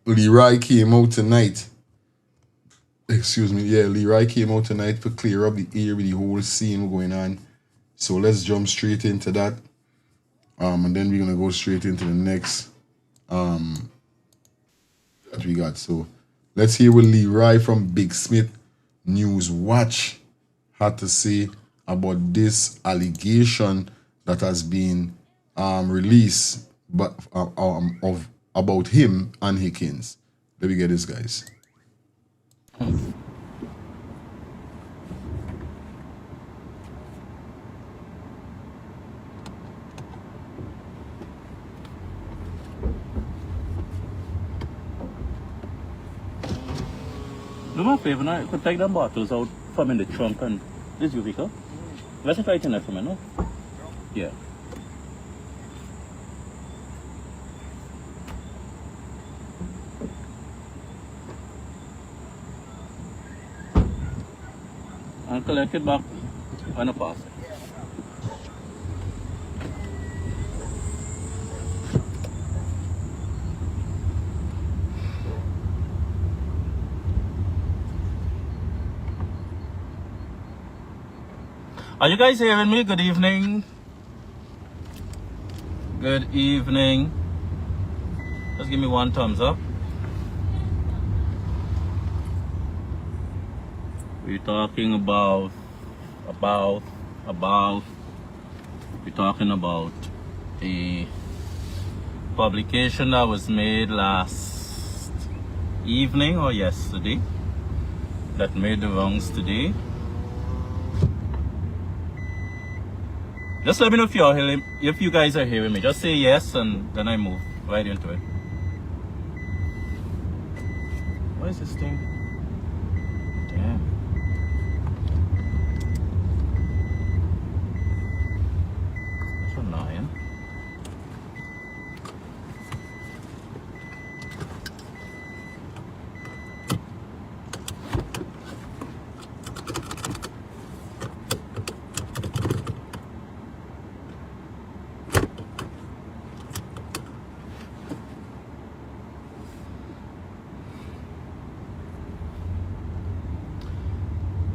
Leroy came out tonight. Excuse me, yeah, Leroy came out tonight to clear up the air with the whole scene going on. So let's jump straight into that. And then we're gonna go straight into the next that we got. So let's hear what Leroy from Big Smith News Watch had to say about this allegation that has been released about him and Hickins. Let me get this, guys. Do me a favor now, you could take them bottles out from in the trunk and this your vehicle. Let's try it in there for me, no? Yeah. and collect it back on a parcel. Are you guys hearing me? Good evening. Good evening. Just give me one thumbs up. We're talking about we're talking about a publication that was made last evening or yesterday that made the rounds today. Just let me know if you guys are hearing me. Just say yes and then I move right into it. What is this thing? Damn. That's annoying.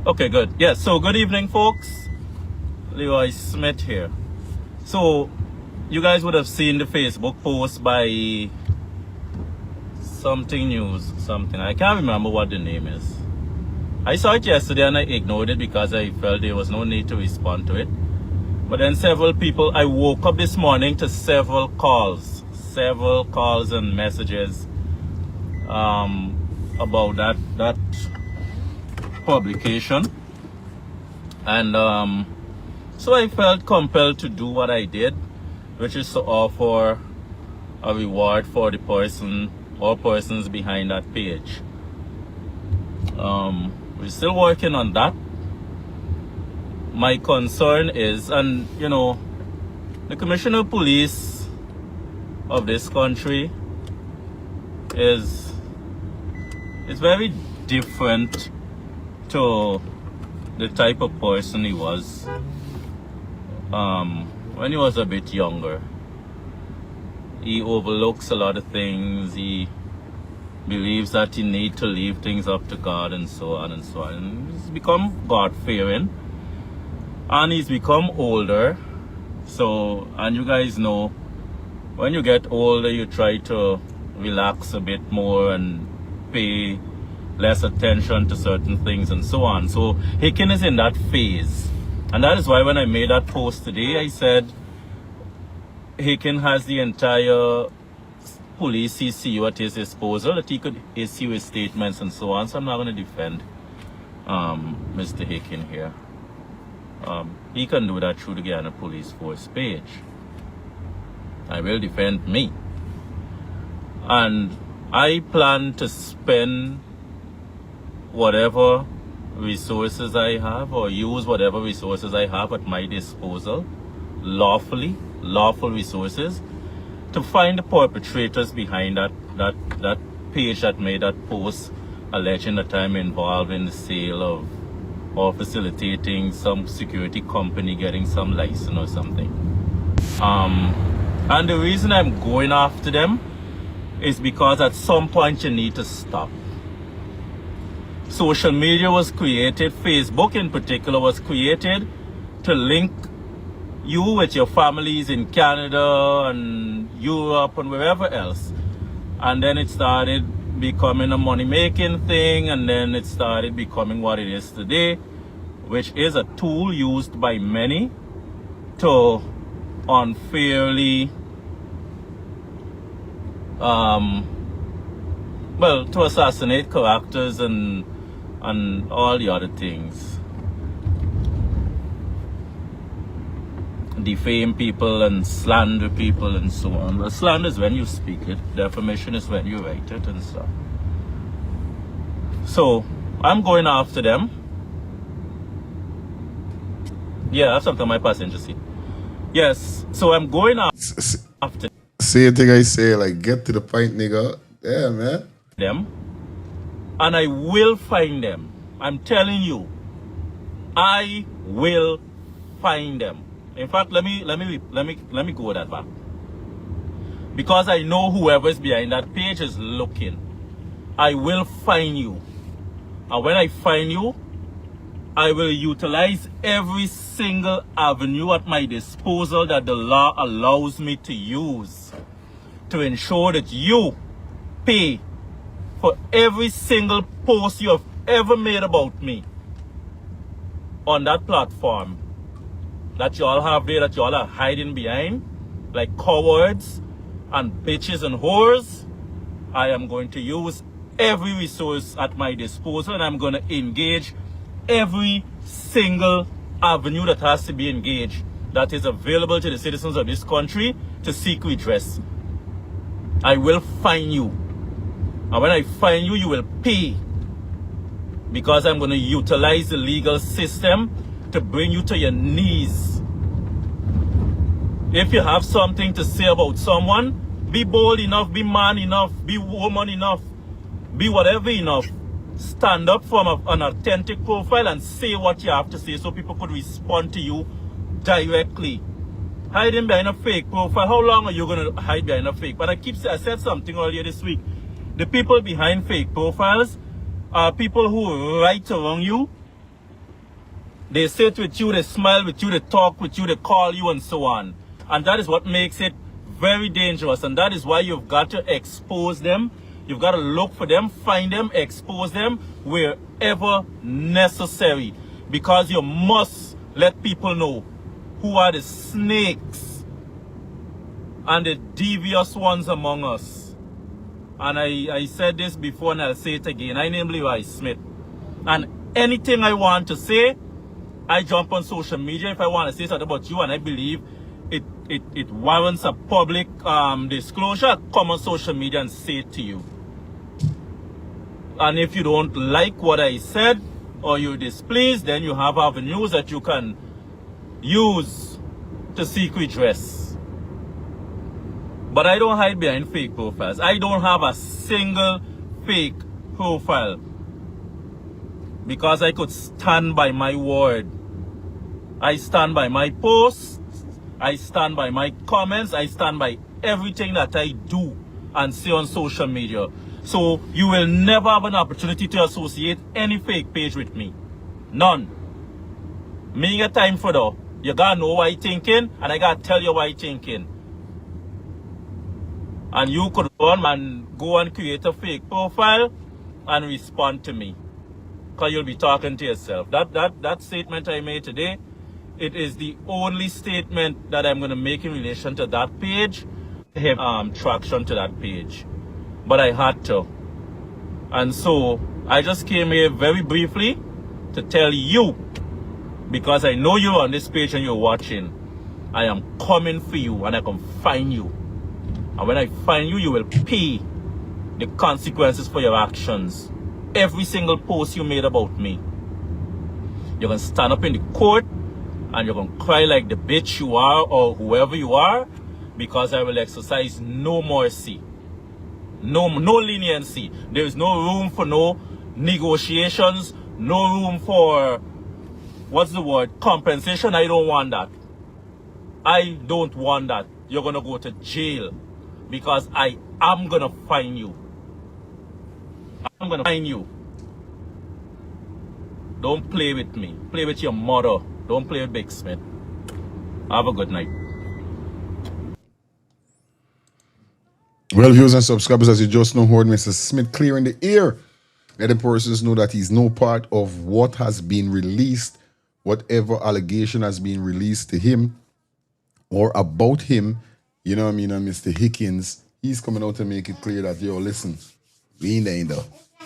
Okay, good. Yes, so good evening, folks. Leroy Smith here. So, you guys would have seen the Facebook post by something news, something. I can't remember what the name is. I saw it yesterday and I ignored it because I felt there was no need to respond to it. But then several people, I woke up this morning to several calls and messages about that publication, and so I felt compelled to do what I did, which is to offer a reward for the person or persons behind that page. We're still working on that. My concern is, and you know, the Commissioner of Police of this country is very different to the type of person he was when he was a bit younger. He overlooks a lot of things. He believes that he needs to leave things up to God and so on and so on. And he's become God-fearing and he's become older. So, and you guys know, when you get older, you try to relax a bit more and pay less attention to certain things and so on. So Hicken is in that phase, and that is why when I made that post today, I said Hicken has the entire police CCU at his disposal, that he could issue his statements and so on. So I'm not going to defend Mr. Hicken here. He can do that through the Guyana Police Force page. I will defend me, and I plan to spend whatever resources I have, or use whatever resources I have at my disposal, lawful resources, to find the perpetrators behind that page that made that post alleging that I'm involved in the sale of or facilitating some security company getting some license or something. And the reason I'm going after them is because at some point you need to stop. Social media was created, Facebook in particular was created to link you with your families in Canada and Europe and wherever else. And then it started becoming a money-making thing, and then it started becoming what it is today, which is a tool used by many to unfairly to assassinate characters and all the other things. Defame people and slander people and so on. Well, slander is when you speak it. Defamation is when you write it and stuff. So, I'm going after them. Yeah, that's something my passenger seat. Yes, so I'm going after Say a thing I say, like, get to the point, nigga. Yeah, man. them. And I will find them. I'm telling you. I will find them. In fact, let me go that back. Because I know whoever is behind that page is looking. I will find you. And when I find you, I will utilize every single avenue at my disposal that the law allows me to use to ensure that you pay for every single post you have ever made about me on that platform that you all have there, that you all are hiding behind like cowards and bitches and whores. I am going to use every resource at my disposal, and I'm going to engage every single avenue that has to be engaged, that is available to the citizens of this country to seek redress. I will find you. And when I find you, you will pay. Because I'm going to utilize the legal system to bring you to your knees. If you have something to say about someone, be bold enough, be man enough, be woman enough, be whatever enough. Stand up from an authentic profile and say what you have to say so people could respond to you directly. Hiding behind a fake profile, how long are you going to hide behind a fake? But I said something earlier this week. The people behind fake profiles are people who write around you. They sit with you, they smile with you, they talk with you, they call you and so on. And that is what makes it very dangerous. And that is why you've got to expose them. You've got to look for them, find them, expose them wherever necessary. Because you must let people know who are the snakes and the devious ones among us. And I said this before and I'll say it again. I name Levi Smith. And anything I want to say, I jump on social media if I want to say something about you and I believe it warrants a public disclosure. I come on social media and say it to you. And if you don't like what I said or you're displeased, then you have avenues that you can use to seek redress. But I don't hide behind fake profiles. I don't have a single fake profile because I could stand by my word. I stand by my posts. I stand by my comments. I stand by everything that I do and say on social media. So you will never have an opportunity to associate any fake page with me. None. Me get time for that. You gotta know what I thinking and I gotta tell you what I thinking. And you could run and go and create a fake profile and respond to me. Because you'll be talking to yourself. That statement I made today, it is the only statement that I'm going to make in relation to that page. Have traction to that page. But I had to. And so, I just came here very briefly to tell you, because I know you're on this page and you're watching, I am coming for you and I can find you. And when I find you, you will pay the consequences for your actions. Every single post you made about me. You're going to stand up in the court and you're going to cry like the bitch you are or whoever you are, because I will exercise no mercy. No leniency. There is no room for no negotiations. No room for, what's the word, compensation. I don't want that. I don't want that. You're going to go to jail. Because I am going to find you. I'm going to find you. Don't play with me. Play with your mother. Don't play with Big Smith. Have a good night. Well, viewers and subscribers, as you just know, heard Mr. Smith clear in the air. Let the persons know that he's no part of what has been released, whatever allegation has been released to him or about him. You know what I mean? And Mr. Hickins, he's coming out to make it clear that, yo, listen, we ain't there though.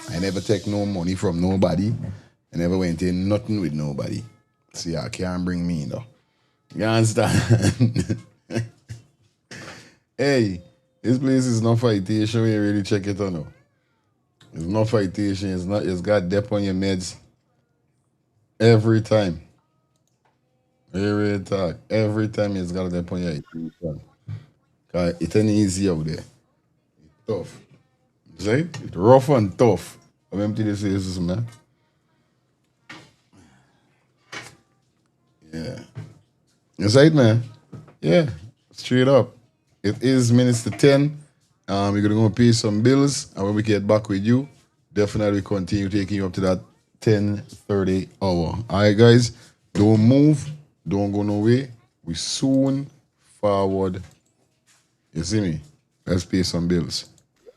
I never take no money from nobody. I never went in nothing with nobody. See, I can't bring me though. You understand? Hey, this place is not fightation when you really check it or no. It's not fightation. It's got depth on your meds every time. Every talk. Every time it's got a depth on your head. It ain't easy out there. It's tough. See? It's rough and tough. I'm empty this is, man. Yeah. That's right, man. Yeah. Straight up. It is minutes to 10. We're gonna go pay some bills, and when we get back with you, definitely continue taking you up to that 10:30 hour. Alright, guys. Don't move, don't go nowhere. We soon forward. You see me? Let's pay some bills.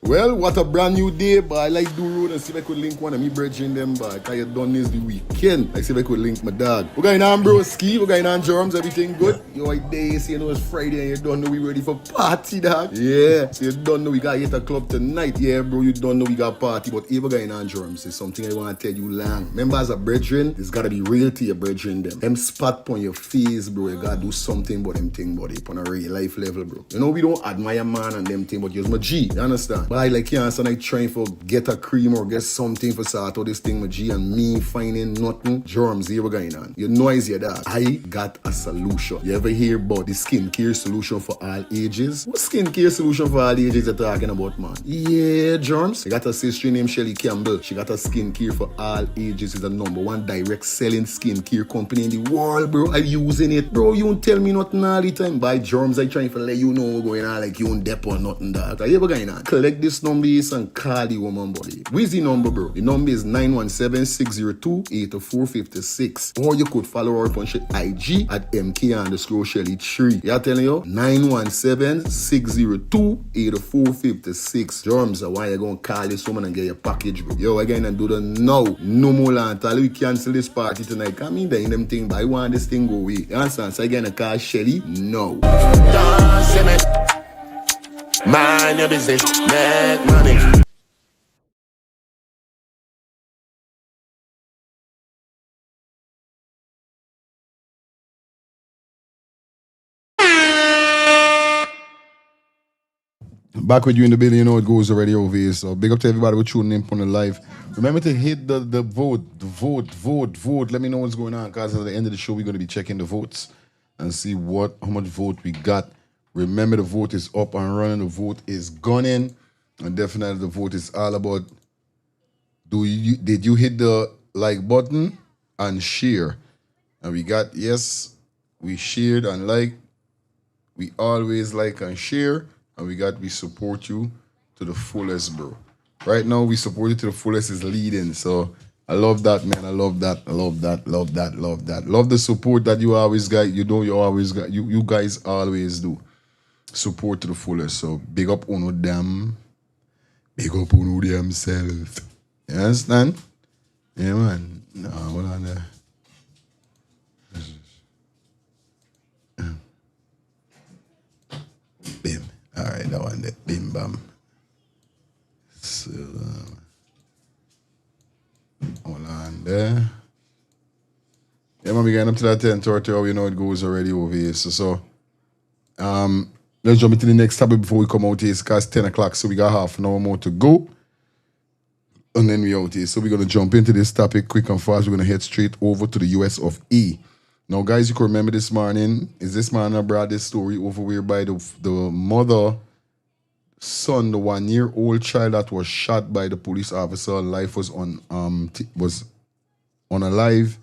Well, what a brand new day, boy. I like do road and see if I could link one of me brethren them, boy. Cause you done this the weekend. I see if I could link my dog. We're going on, bro, ski. We're going on, germs. Everything good? You like days, you know it's Friday and you don't know we ready for party, dog. Yeah. So you don't know we got hit a club tonight. Yeah, bro, you don't know we got party. But if we're going on, germs, it's something I want to tell you long. Remember, as a brethren, it's got to be real to your brethren, them. Them spot on your face, bro. You got to do something about them thing, buddy. On a real life level, bro. You know, we don't admire man and them thing, but you're my G. You understand? But I like you and I trying for get a cream or get something for sort out this thing with G and me finding nothing. Germs here we're going on. You know it's your dad. I got a solution. You ever hear about the skincare solution for all ages? What skincare solution for all ages you talking about, man? Yeah, germs. I got a sister named Shelly Campbell. She got a skincare for all ages. It's the #1 direct selling skincare company in the world, bro. I'm using it. Bro, you don't tell me nothing all the time. By germs, I trying to let you know what's going on like you don't dep or nothing, dog. So here we're going on. Collect this number and call the woman, buddy. Where's the number, bro? The number is 917-602-8456. Or you could follow her up on IG at MK_Shelly3. Yeah, telling you? 917-602-8456. Germs, why you gonna call this woman and get your package, bro? Yo, again, and do the now. No more land. Tell you we cancel this party tonight. Come in there in them thing, but I want this thing go away. You understand? So again, I call Shelly? No. Don't see me. Mind your business, make money. Back with you in the building, you know it goes already over here. So big up to everybody who tuning in on the live. Remember to hit the vote. Let me know what's going on, because at the end of the show we're going to be checking the votes and see how much vote we got. Remember, the vote is up and running. The vote is gunning, and definitely the vote is all about. Did you hit the like button and share? And we got yes, we shared and like. We always like and share. And we support you to the fullest, bro. Right now, we support you to the fullest is leading. So I love that, man. I love that. Love the support that you always got. You know you always got. You guys always do. Support to the fullest. So big up on them. Big up on themselves. You understand? Yeah, man. No, hold on there. Bim. All right, that one there. Bim bam. So, hold on there. Yeah, man, we getting up to that 10:30. You know it goes already over here. So, let's jump into the next topic before we come out here. It's past 10 o'clock, so we got half an hour more to go. And then we out here. So we're going to jump into this topic quick and fast. We're going to head straight over to the US of A. Now, guys, you can remember this morning, is this man that brought this story over whereby the mother, son, the 1-year-old child that was shot by the police officer, life was on alive.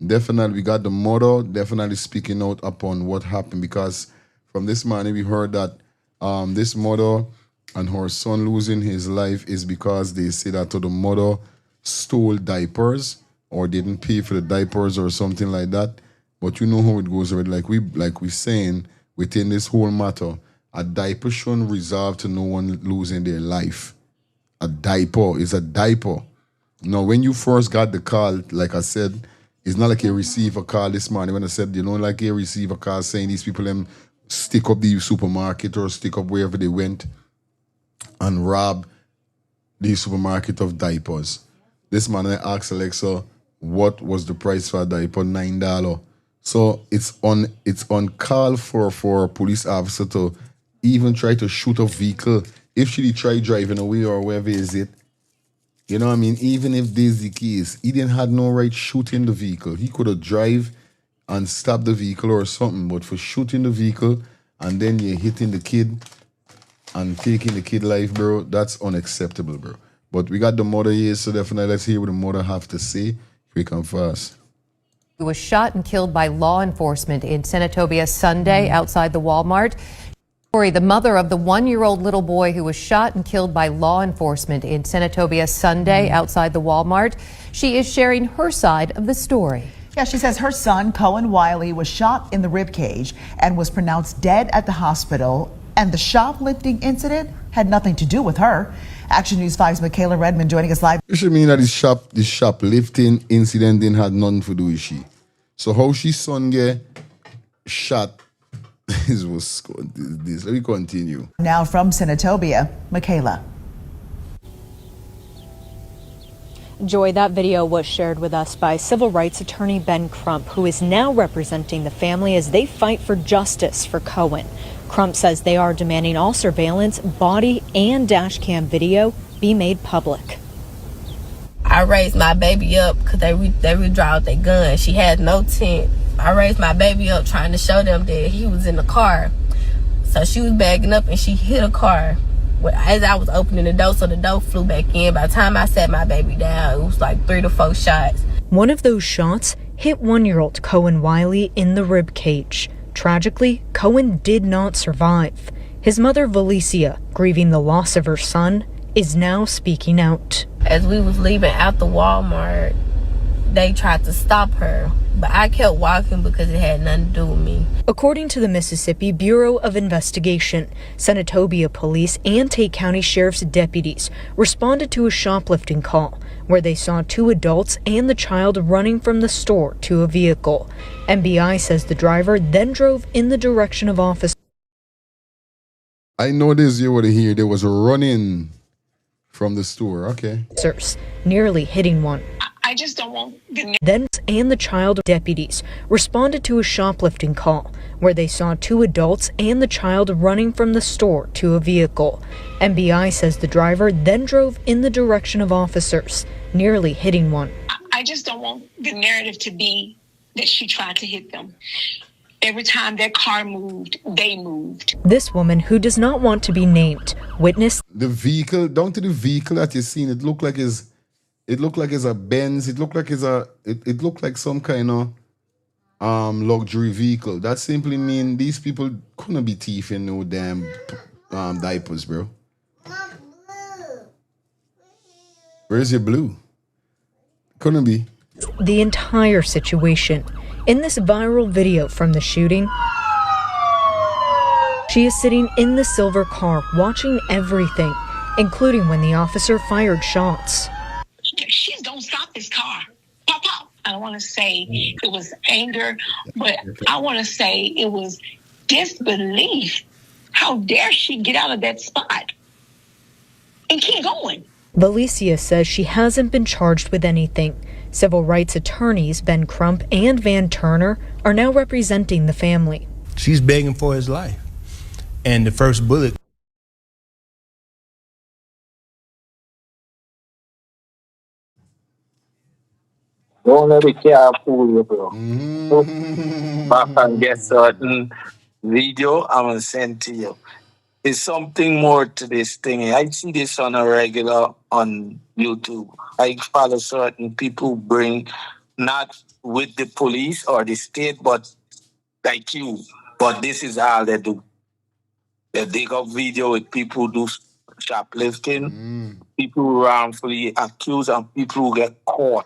Definitely, we got the mother definitely speaking out upon what happened, because from this morning we heard that this mother and her son losing his life is because they say that the mother stole diapers or didn't pay for the diapers or something like that. But you know how it goes already. Like we saying within this whole matter, a diaper shouldn't resolve to no one losing their life. A diaper is a diaper. Now, when you first got the call, like I said, it's not like you receive a call this morning when I said, you know, like you receive a call saying these people them stick up the supermarket or stick up wherever they went and rob the supermarket of diapers. This man, I asked Alexa, what was the price for a diaper? $9. So it's on call for a police officer to even try to shoot a vehicle if she try driving away or wherever is it. You know what I mean? Even if this is the case, he didn't have no right shooting the vehicle. He could have drive and stopped the vehicle or something, but for shooting the vehicle and then you're hitting the kid and taking the kid life, bro, that's unacceptable, bro. But we got the mother here, so definitely let's hear what the mother have to say quick and fast. Who was shot and killed by law enforcement in Senatobia Sunday outside the Walmart. The mother of the 1-year-old little boy who was shot and killed by law enforcement in Senatobia Sunday outside the Walmart. She is sharing her side of the story. Yeah, she says her son, Cohen Wiley, was shot in the rib cage and was pronounced dead at the hospital. And the shoplifting incident had nothing to do with her. Action News 5's Michaela Redmond joining us live. You should mean that this shoplifting incident didn't have nothing to do with she. So how she son get shot this. Let me continue. Now from Senatobia, Michaela. Joy, that video was shared with us by civil rights attorney Ben Crump, who is now representing the family as they fight for justice for Cohen. Crump says they are demanding all surveillance, body, and dash cam video be made public. I raised my baby up because they withdraw out their gun. She had no tent. I raised my baby up trying to show them that he was in the car. So she was backing up and she hit a car as I was opening the door, so the door flew back in. By the time I sat my baby down, it was like 3 to 4 shots. One of those shots hit 1-year-old Cohen Wiley in the rib cage. Tragically, Cohen did not survive. His mother, Valicia, grieving the loss of her son, is now speaking out. As we was leaving out the Walmart, they tried to stop her, but I kept walking because it had nothing to do with me. According to the Mississippi Bureau of Investigation, Senatobia police and Tate County Sheriff's deputies responded to a shoplifting call where they saw 2 adults and the child running from the store to a vehicle. MBI says the driver then drove in the direction of officers. I know this, you would hear there was a running from the store. Okay. Nearly hitting one. I just don't want Then and the child deputies responded to a shoplifting call where they saw 2 adults and the child running from the store to a vehicle. MBI says the driver then drove in the direction of officers, nearly hitting one. I just don't want the narrative to be that she tried to hit them. Every time that car moved, they moved. This woman, who does not want to be named, witnessed the vehicle, down to the vehicle that you seen, it looked like it's a Benz. It looked like some kind of luxury vehicle. That simply means these people couldn't be thieving no damn diapers, bro. Where's your blue? Couldn't be. the entire situation. In this viral video from the shooting, she is sitting in the silver car watching everything, including when the officer fired shots. She's don't stop this car. Pop, pop. I don't want to say it was anger, but I want to say it was disbelief. How dare she get out of that spot and keep going? Valicia says she hasn't been charged with anything. Civil rights attorneys Ben Crump and Van Turner are now representing the family. She's begging for his life. And the first bullet. Don't let the car fool you, bro. Back and get certain video I'm going to send to you. There's something more to this thing. I see this on a regular on YouTube. I follow certain people bring, not with the police or the state, but like you. But this is all they do. They dig up video with people who do shoplifting, people who wrongfully accused, and people who get caught.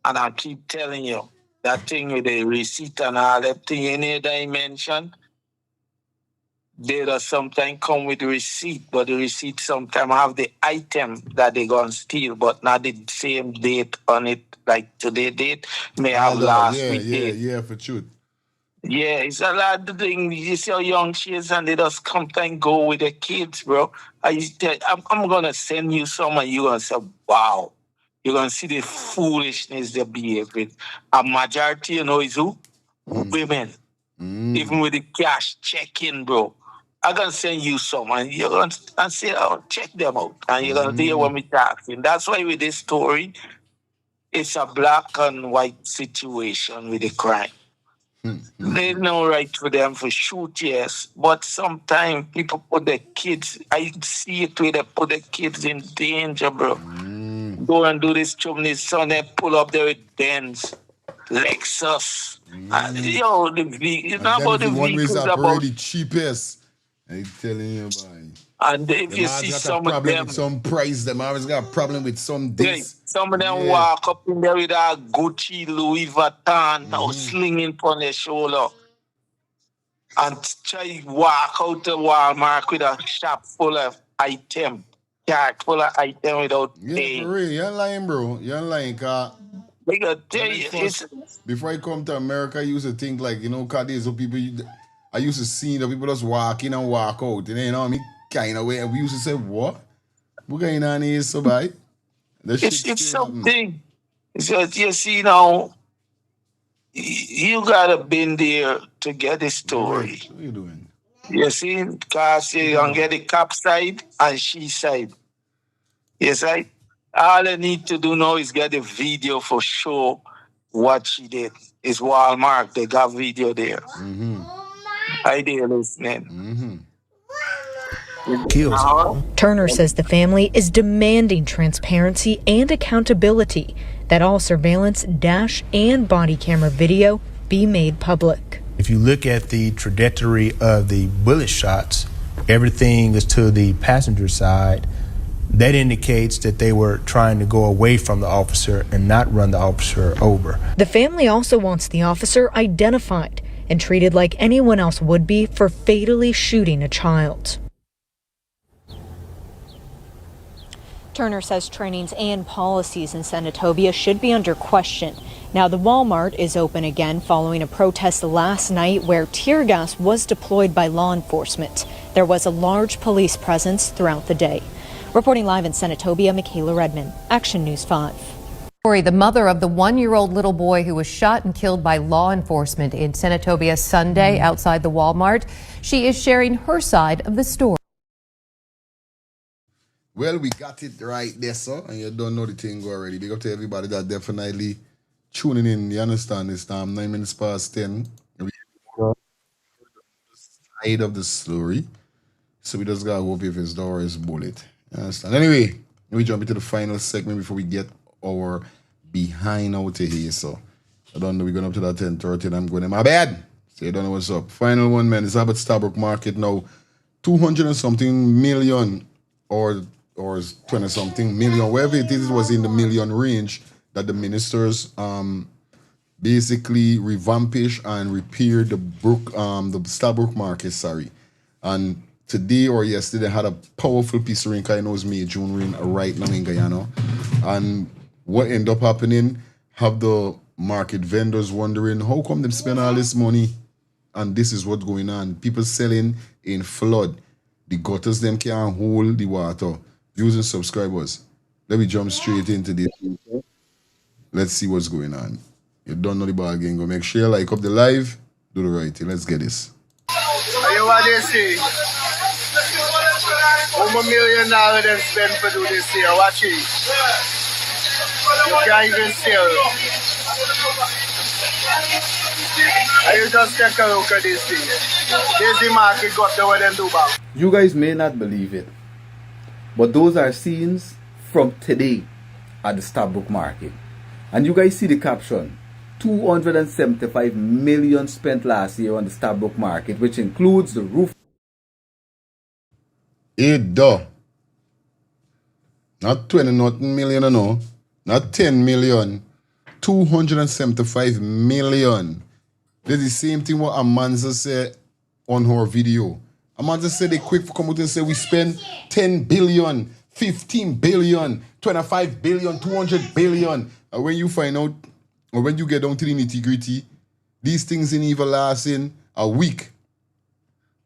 And I keep telling you, that thing with the receipt and all that thing in here that I mentioned, they does sometimes come with the receipt, but the receipt sometimes have the item that they gonna steal, but not the same date on it, like today date may have last week date. Yeah, for truth. Yeah, it's a lot of things. You see how young she is, and they just come and go with the kids, bro. I'm gonna send you some, and you're gonna say, wow. You're gonna see the foolishness they behave with. A majority, you know, is who? Women. Even with the cash check-in, bro. I'm gonna send you some, and you're gonna say, oh, check them out. And you're gonna hear what we're talking. That's why with this story, it's a black and white situation with the crime. There's no right for them for shoot, yes, but sometimes people put their kids, I see it where they put their kids in danger, bro. Go and do this chumney, son, they pull up there with Benz. Lexus. Yo, you know And that about is the the one which is vehicles about, the cheapest. I'm telling you, boy. and if Them you always see got a some of problem them, with some price. Them always got a problem with some hey, this. some of them Yeah. walk up in there with a Gucci, Louis Vuitton, now slinging on their shoulder. And try walk out to Walmart with a shop full of item. Cart full of item without Yeah, paying. for real. You're lying, bro. You're lying, cause They gonna tell you, before I come to America, I used to think like, cause there's some people, I used to see the people just walk in and walk out. And then, me kind of way. We used to say, what? What going on here, so bad? it's something. So you see now, you gotta been there to get the story. What are you doing? You see, cause you gonna get the cop side and she side. Yes, right? All I need to do now is get the video for sure what she did. It's Walmart. They got video there. I did listening. Turner says the family is demanding transparency and accountability, that all surveillance, dash, and body camera video be made public. If you look at the trajectory of the bullet shots, everything is to the passenger side. That indicates that they were trying to go away from the officer and not run the officer over. The family also wants the officer identified and treated like anyone else would be for fatally shooting a child. Turner says trainings and policies in Senatobia should be under question. Now, the Walmart is open again following a protest last night where tear gas was deployed by law enforcement. There was a large police presence throughout the day. Reporting live in Senatobia, Michaela Redman, Action News 5. The mother of the one-year-old little boy who was shot and killed by law enforcement in Senatobia Sunday outside the Walmart. She is sharing her side of the story. Well, we got it right there, sir. And you don't know the thing already. Big up to everybody that definitely tuning in. You understand this time, 9 minutes past 10. We the side of the story. So we just gotta hope if his door is bullet. You understand? Anyway, we jump into the final segment before we get our behind out of here. So I don't know, we're going up to that 10:30 and I'm going in my bed. So you don't know what's up. Final one, man. It's about Staroek market now. 200 and something million or 20 something million, wherever it is, it was in the million range that the ministers basically revampish and repair the Staroek market, and today or yesterday had a powerful piece of rain, because I know it's May, June rain right now in Guyana. And what ended up happening, have the market vendors wondering how come them spend all this money, and this is what's going on. People selling in flood. The gutters them can't hold the water. Using subscribers. Let me jump straight into this. Let's see what's going on. You don't know the ball game. Go make sure you like up the live. Do the right thing. Let's get this. You what they see? $1 million them spend for do this here. Watch it. You can't even sell. And you just take a look at this thing. There's the market got the way them do back. You guys may not believe it, but those are scenes from today at the Staroek market. And you guys see the caption, 275 million spent last year on the Staroek market, which includes the roof. Not 20 nothing million, no. Not 10 million. 275 million. That's the same thing what Amanza said on her video. Amanza said they quick for come out and say we spend 10 billion, 15 billion, 25 billion, 200 billion. And when you find out, or when you get down to the nitty-gritty, these things ain't even lasting a week.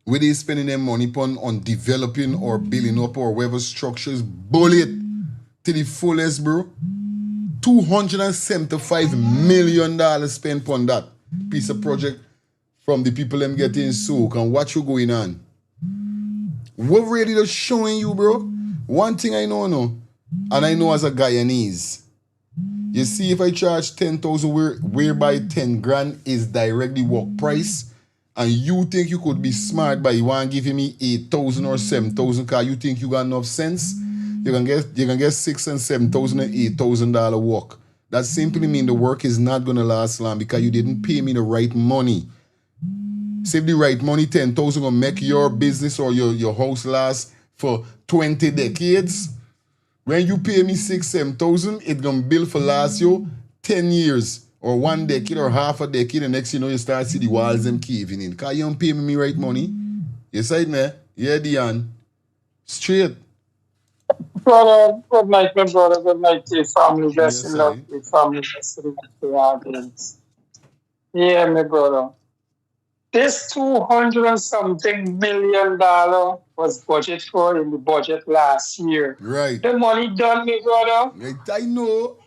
Where they spending their money on developing or building up or whatever structures, bullet to the fullest, bro. $275 million spent on that piece of project from the people them getting soak and what you going on. What really just showing you, bro? One thing I know, and I know as a Guyanese, you see if I charge 10,000 whereby 10 grand is directly work price, and you think you could be smart by you want to give me 8,000 or 7,000 because you think you got enough sense, you can get $6,000 and $7,000 and $8,000 work. that simply means the work is not going to last long because you didn't pay me the right money. Save the right money, 10,000 will make your business or your house last for 20 decades. When you pay me 6,000-7,000, it's going to build for last you 10 years or 1 decade or half a decade. The next you know you start see the walls them caving in. Because you don't pay me right money. You said me? Yeah, Dion. Straight. Brother, good night, my brother. Good night to your family. Yes, Blessing love to your family. Blessing love to your audience. Yeah, my brother. This $200 and something million was budgeted for in the budget last year. Right. The money done, my brother. I know.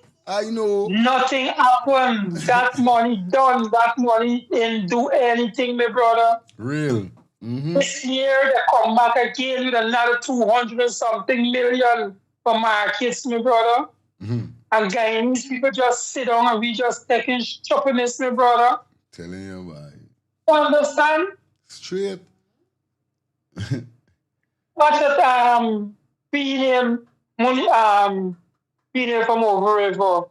Nothing happened. That money done. That money didn't do anything, my brother. Real. This year they come back again with another 200 and something million for markets, my brother. And Guyanese people just sit down and we just taking chopping this, my brother. Telling you why. You understand? Straight. Watch that female money female from over river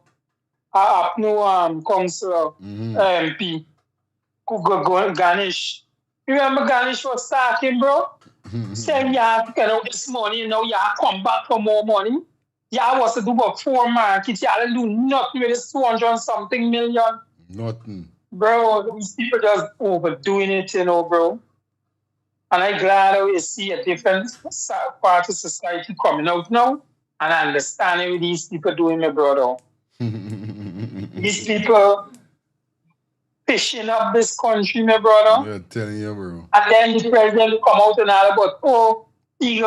up no council MP Ganesh. You remember Ganesh was talking, bro? Saying you have to get out this money, you know, you have to come back for more money. You was to do about 4 markets, you have to do nothing with this 200 and something million. Nothing. Bro, these people just overdoing it, you know, bro. And I'm glad that we see a different part of society coming out now and understanding what these people doing, my brother. These people fishing up this country, my brother. Yeah, telling you, bro. And then the president will come out and all about, oh, he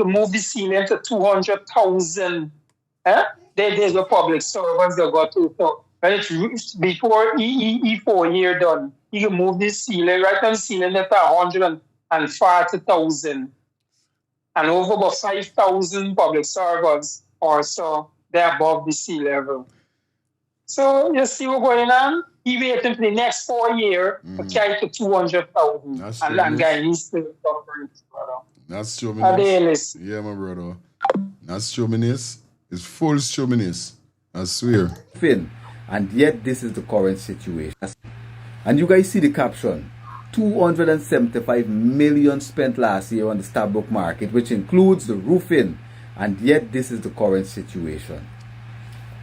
move the ceiling to 200,000. There's the public servants that got to. So when it's before he 4 year done, he can move the ceiling, right on the ceiling at 140,000. And over about 5,000 public servants or so, they're above the sea level. So you see what's going on? He waiting for the next 4 years to carry to 200,000. And Guyanese still suffering, brother. That's chauvinist. Adelis. Yeah, my brother. That's chauvinist. It's full chauvinist. I swear. And yet this is the current situation. And you guys see the caption. 275 million spent last year on the Staroek market, which includes the roofing. And yet this is the current situation.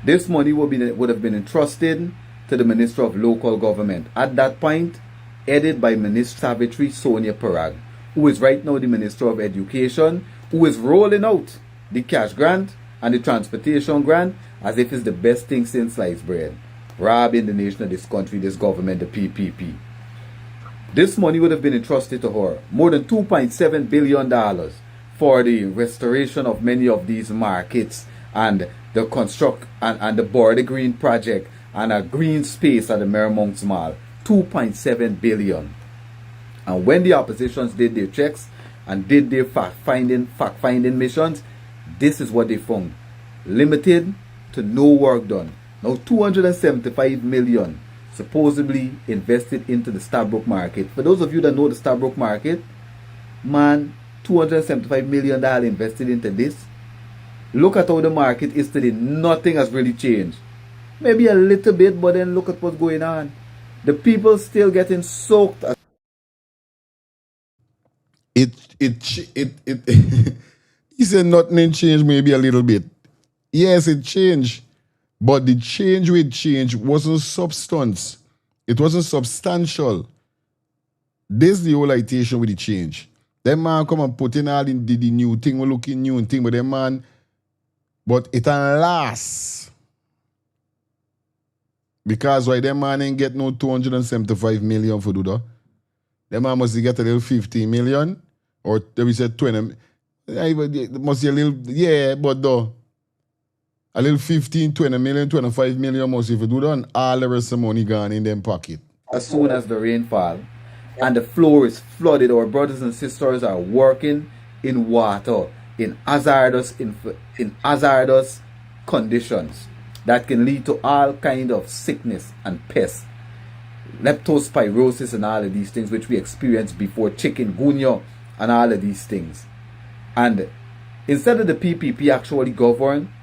This money would have been entrusted to the Minister of Local Government. At that point, headed by Minister Savitri Sonia Parag, who is right now the Minister of Education, who is rolling out the cash grant and the transportation grant as if it's the best thing since sliced bread. Robbing the nation of this country, this government, the PPP. This money would have been entrusted to her. More than $2.7 billion for the restoration of many of these markets and the construct and the Border Green project and a green space at the Merrimonks Mall. 2.7 billion. And when the oppositions did their checks and did their fact-finding missions, this is what they found. Limited to no work done. Now 275 million supposedly invested into the Staroek market. For those of you that know the Staroek market, man, $275 million invested into this. Look at how the market is today. Nothing has really changed. Maybe a little bit, but then look at what's going on. The people still getting soaked. He said nothing changed, maybe a little bit. Yes, it changed. But the change with change wasn't substance. It wasn't substantial. This is the whole citation with the change. That man come and put in all the new thing, we looking new and thing, but that man, but it can last. Because why that man ain't get no 275 million for do that? That man must get a little 15 million or we said 20. Must be a little, yeah, but though. A little 15, 20 million, 25 million must if you do that, and all the rest of the money gone in them pocket. As soon as the rain falls and the floor is flooded, our brothers and sisters are working in water, in hazardous conditions that can lead to all kind of sickness and pests. Leptospirosis and all of these things which we experienced before, chikungunya and all of these things. And instead of the PPP actually govern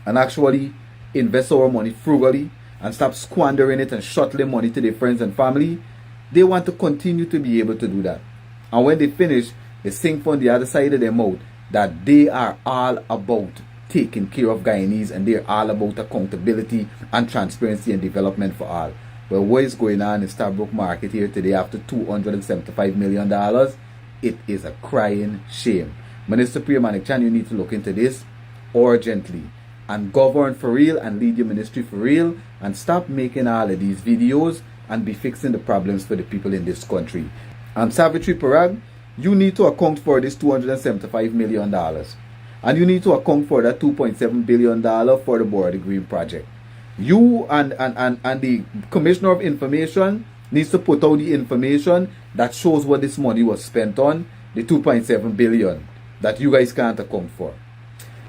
and actually invest our money frugally and stop squandering it and shuttling money to their friends and family, they want to continue to be able to do that. And when they finish, they sing from the other side of their mouth that they are all about taking care of Guyanese and they're all about accountability and transparency and development for all. But what is going on in Staroek market here today after $275 million? It is a crying shame. Minister Priyamanichan, you need to look into this urgently and govern for real and lead your ministry for real and stop making all of these videos and be fixing the problems for the people in this country. And Savitri Parag, you need to account for this $275 million. And you need to account for that $2.7 billion for the Border Green project. You and the Commissioner of Information needs to put out the information that shows what this money was spent on, the $2.7 billion that you guys can't account for.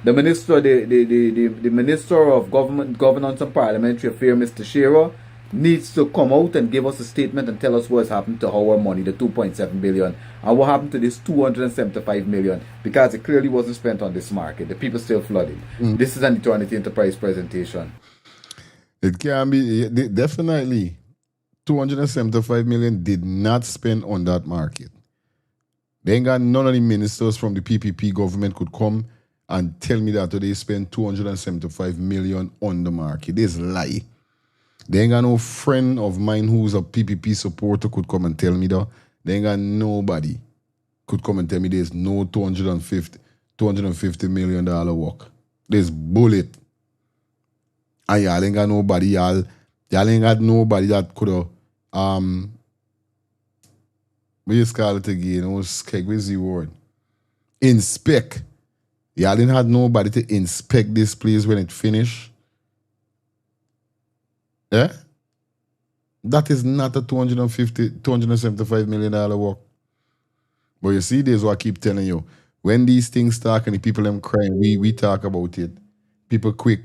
The Minister, the Minister of Governance and Parliamentary Affairs, Mr. Shearer, needs to come out and give us a statement and tell us what's happened to our money, the $2.7 billion, and what happened to this $275 million, because it clearly wasn't spent on this market. The people still flooded. This is an Eternity Enterprise presentation. It can be, definitely. $275 million did not spend on that market. They ain't got none of the ministers from the PPP government could come and tell me that they spent $275 million on the market. This is a lie. They ain't got no friend of mine who's a PPP supporter could come and tell me that. They ain't got nobody could come and tell me there's no $250 million work. There's bullet. And y'all ain't got nobody, y'all ain't got nobody that could have, what you call it again? What's the word? Inspect. Y'all didn't have nobody to inspect this place when it finished. Yeah? That is not a $275 million work. But you see, this is what I keep telling you. When these things talk and the people them crying, we talk about it. People quick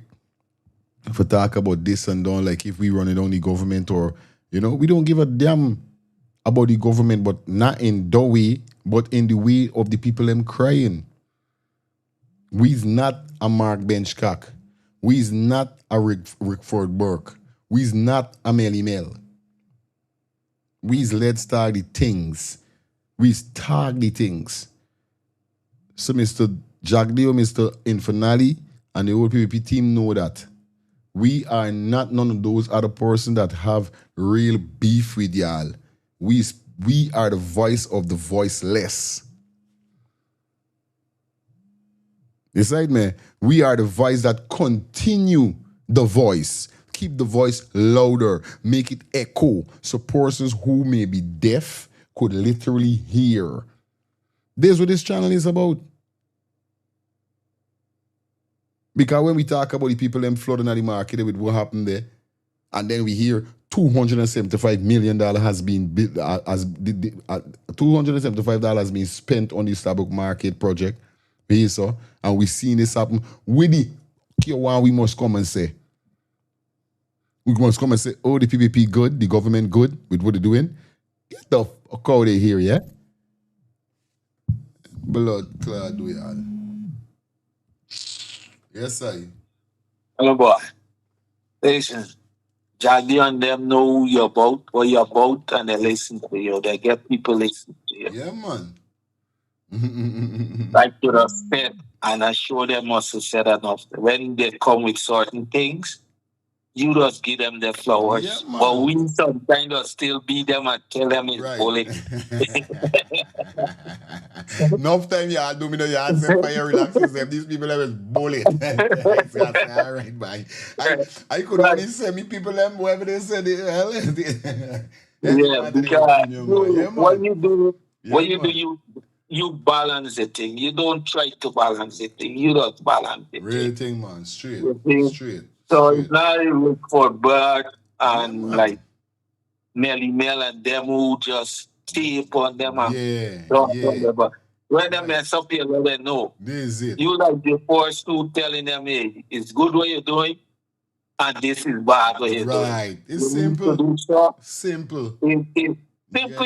for talk about this and that, like if we run it on the government or, we don't give a damn about the government, but not in the way, but in the way of the people them crying. We's not a Mark Benchcock. We's not a Rickford Burke. We's not a Melly Mel. We's let's tag the things. We's tag the things. So Mr. Jagdeo, Mr. Infernali, and the whole PPP team know that. We are not none of those other persons that have real beef with y'all. We are the voice of the voiceless. Decide, man, we are the voice that continue the voice. Keep the voice louder. Make it echo so persons who may be deaf could literally hear. This is what this channel is about. Because when we talk about the people them flooding at the market with what happened there, and then we hear $275 million has been $275 has been spent on the Staroek market project. So, and we seen this happen with the we must come and say. We must come and say, oh, the PPP good, the government good with what they're doing. Get the fuck out of here, yeah? Blood clot we all. Yes, sir. Hello, boy. Listen, Jaggy and them know who you're about, what you're about, and they listen to you. They get people listen to you. Yeah, man. Like to respect, and I sure they must have said enough. When they come with certain things, you just give them the flowers. Yeah, but we sometimes still beat them and tell them it's bullet. Enough time you do me know you answer fire relax yourself. These people have a bullet. All right, bye. I could only say me people them whatever they said. Yeah, because what you do, you balance the thing. You don't try to balance the thing. You just balance it. Real thing, man. Straight. So it's not look for Bird and like Melly Mel and them who just tape on them and but when they mess up here, let them know. This is it. You like the first two telling them, hey, it's good what you're doing, and this is bad what you're doing. Right. It's simple. Simple,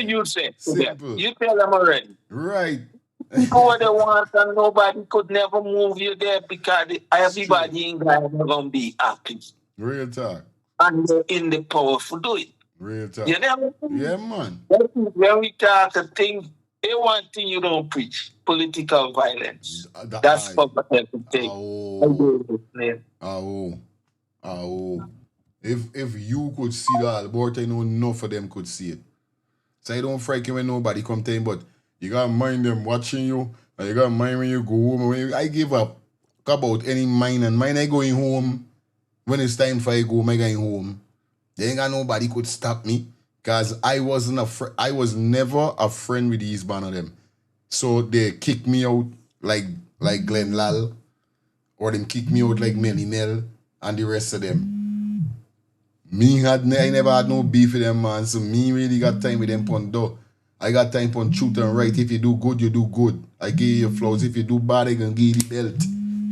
you say. Simple. You tell them already. Right. Go where they want and nobody could never move you there because everybody in Ghana gonna be happy. Real talk. And you're in the power to do it. Real talk. You know? Yeah, man. When we talk a thing, one thing you don't preach, political violence. That's what everything. If you could see that, Alberta, I know enough of them could see it. So I don't frighten when nobody come to him, but you gotta mind them watching you, and you gotta mind when you go home. I give up about any mine, and mine I going home. When it's time for I go, I going home. There ain't got nobody could stop me. Cause I wasn't I was never a friend with these band of them. So they kick me out like Glenn Lal, or them kick me out like Melly Mel and the rest of them. I never had no beef with them, man. So me really got time with them pon do. I got time pon truth and right. If you do good, you do good. I give you your flowers. If you do bad, I gonna give you the belt.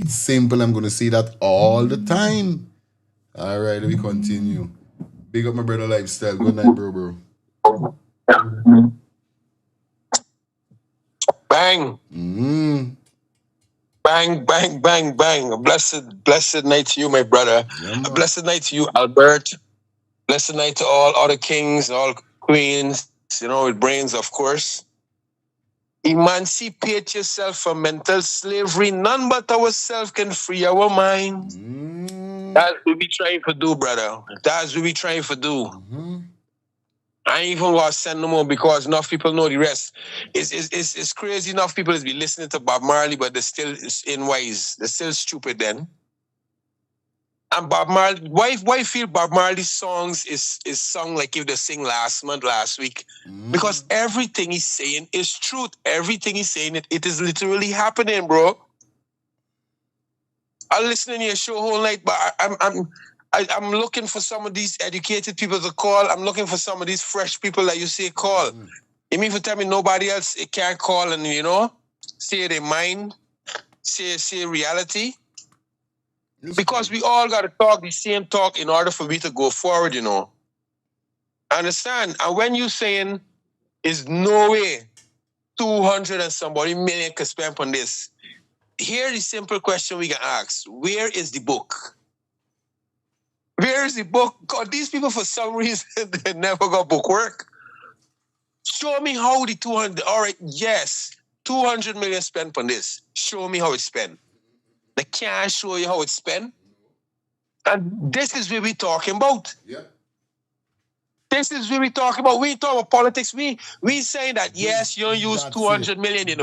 It's simple. I'm gonna say that all the time. All right, we continue. Big up my brother lifestyle. Good night, bro. Bang. Bang, bang, bang, bang. A blessed night to you, my brother. A blessed night to you, Albert. Blessed night to all other kings, all queens, with brains, of course. Emancipate yourself from mental slavery. None but ourselves can free our minds. That's what we trying to do, brother. That's what we trying to do. I ain't even want to send no more because enough people know the rest. It's crazy enough people is be listening to Bob Marley, but they're still unwise. They're still stupid then. And Bob Marley, why feel Bob Marley's songs is sung like if they sing last week? Because everything he's saying is truth. Everything he's saying, it is literally happening, bro. I listen to your show whole night, but I'm looking for some of these educated people to call. I'm looking for some of these fresh people that you say call. You mean for tell me nobody else can't call and say their mind, say reality? Because we all got to talk the same talk in order for me to go forward, Understand? And when you saying is no way 200 and somebody million could spend on this, here is the simple question we can ask. Where is the book? Where is the book? God, these people for some reason they never got book work. Show me how the 200, all right, yes, 200 million spent on this. Show me how it's spent. They can't show you how it's spent. And this is what we're talking about. Yeah. This is what we're talking about. We talk about politics. We saying that, yes, you don't use 200 million,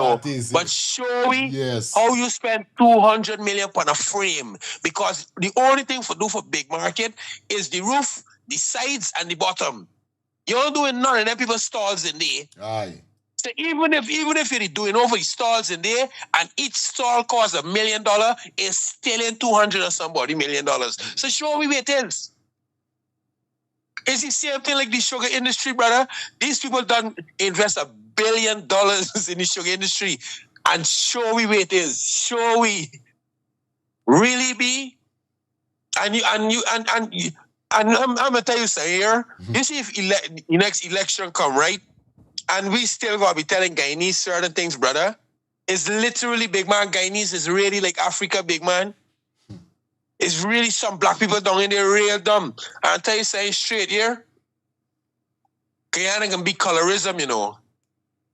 but show me how you spend 200 million on a frame. Because the only thing for do for big market is the roof, the sides, and the bottom. You don't doing none of them people stalls in there. Aye. So even if you're doing over the stalls in there, and each stall costs $1 million, it's still in 200 or somebody $1 million. So show me where it is. It's the same thing like the sugar industry, brother. These people done invest $1 billion in the sugar industry, and show me where it is. Show we really be, and I'm gonna tell you something here. You see, if the next election come, right, and we still gonna be telling Guyanese certain things, brother. It's literally big man. Guyanese is really like Africa, big man. It's really some black people down in there real dumb. I'll tell you something straight here. Guyana can be colorism,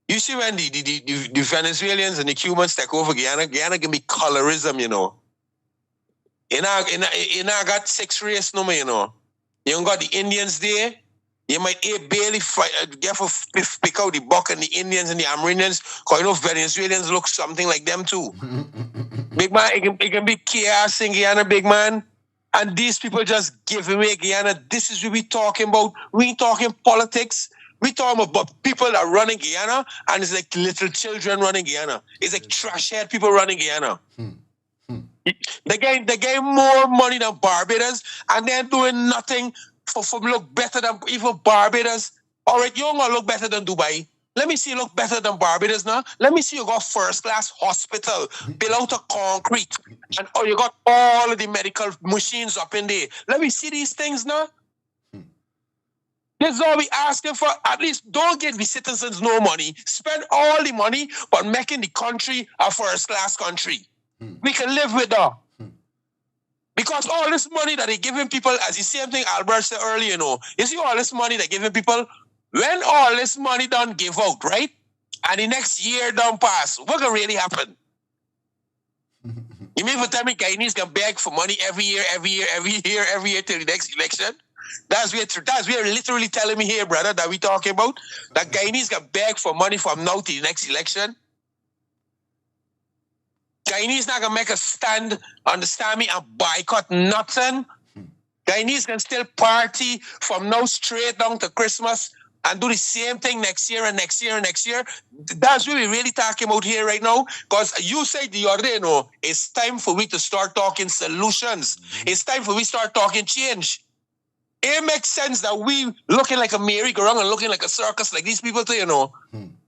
You see when the Venezuelans and the Cubans take over Guyana can be colorism, You got 6 race no more, You don't got the Indians there. You might barely get for pick out the Buck and the Indians and the Amerindians, because Venezuelans look something like them too. Big man, it can be chaos in Guyana, big man. And these people just give away Guyana. This is what we talking about. We ain't talking politics. We talking about people that are running Guyana, and it's like little children running Guyana. It's like trash head people running Guyana. They gain more money than Barbados, and they're doing nothing for look better than even Barbados. All right, you don't gonna look better than Dubai. Let me see you look better than Barbados now. Let me see you got first-class hospital built out of concrete, and you got all of the medical machines up in there. Let me see these things now. This is all we asking for. At least don't give the citizens no money. Spend all the money, but making the country a first-class country. We can live with that. Because all this money that they're giving people, as the same thing Albert said earlier, you see all this money they're giving people, when all this money done give out, right? And the next year done pass, what can really happen? You mean for tell me Guyanese can beg for money every year till the next election? That's what literally telling me here, brother, that we talking about. That Guyanese can beg for money from now to the next election. Guyanese not gonna make a stand, understand me, and boycott nothing. Guyanese can still party from now straight down to Christmas and do the same thing next year and next year and next year. That's what we're really talking about here right now. Because you said the other day, it's time for we to start talking solutions. It's time for we start talking change. It makes sense that we looking like a merry-go-round and looking like a circus like these people do,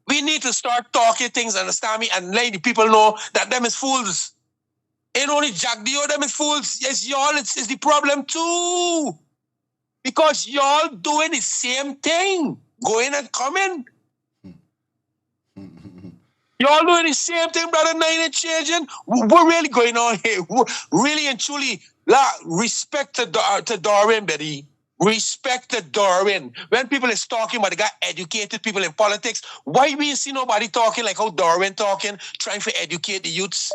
We need to start talking things, understand me, and let the people know that them is fools. Ain't only Jack Dio, them is fools. Yes, y'all, it's the problem too. Because y'all doing the same thing, going and coming. Y'all doing the same thing, brother. Nothing ain't changing. We're really going on here. Really and truly, respect to Darwin, Betty. Respect to Darwin. When people is talking about they got educated people in politics, why we see nobody talking like how Darwin talking, trying to educate the youths?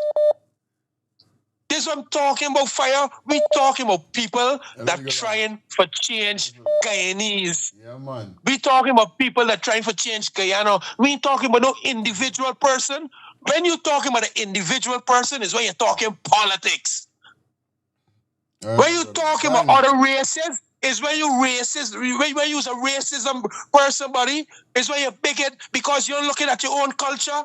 This is what I'm talking about, fire. We talking about people that trying for change Guyanese. Yeah, man. We talking about people that trying for change Guyana. We ain't talking about no individual person. When you talking about an individual person is when you're talking politics. When you talking about other races is when you racist. When you use a racism person, buddy, is when you're bigot because you're looking at your own culture.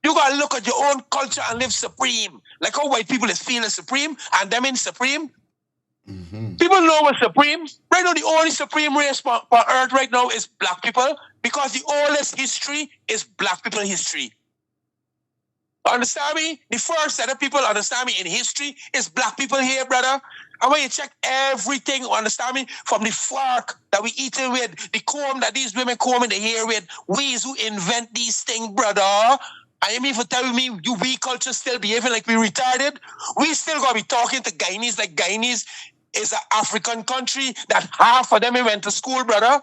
You gotta look at your own culture and live supreme. Like how white people is feeling supreme and them in supreme. People know what's supreme. Right now, the only supreme race on earth right now is black people because the oldest history is black people history. Understand me? The first set of people, understand me, in history is black people here, brother. And when you check everything, understand me, from the fork that we eating with, the comb that these women comb in the hair with, we who invent these things, brother. And you mean for telling me we culture still behaving like we retarded? We still gotta be talking to Guyanese like Guyanese is an African country that half of them went to school, brother.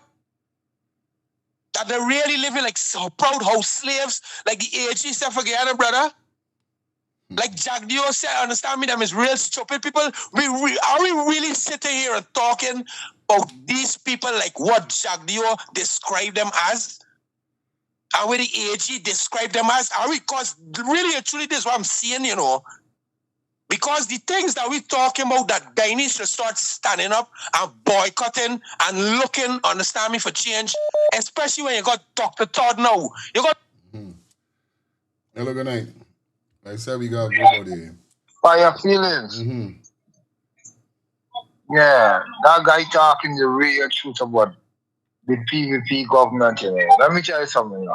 That they're really living like so proud house slaves, like the AG said for Guyana, brother. Like Jack Dio said, understand me, them is real stupid people. Are we really sitting here and talking about these people like what Jack Dio described them as? And what the AG described them as? Are we? Because really and truly, this is what I'm seeing, Because the things that we're talking about that Guyanese should start standing up and boycotting and looking, understand me, for change, especially when you got Dr. Todd now. You got... Hello, good night. Like I said, we got everybody. For your feelings. Yeah, that guy talking the real truth about the PVP government, Let me tell you something,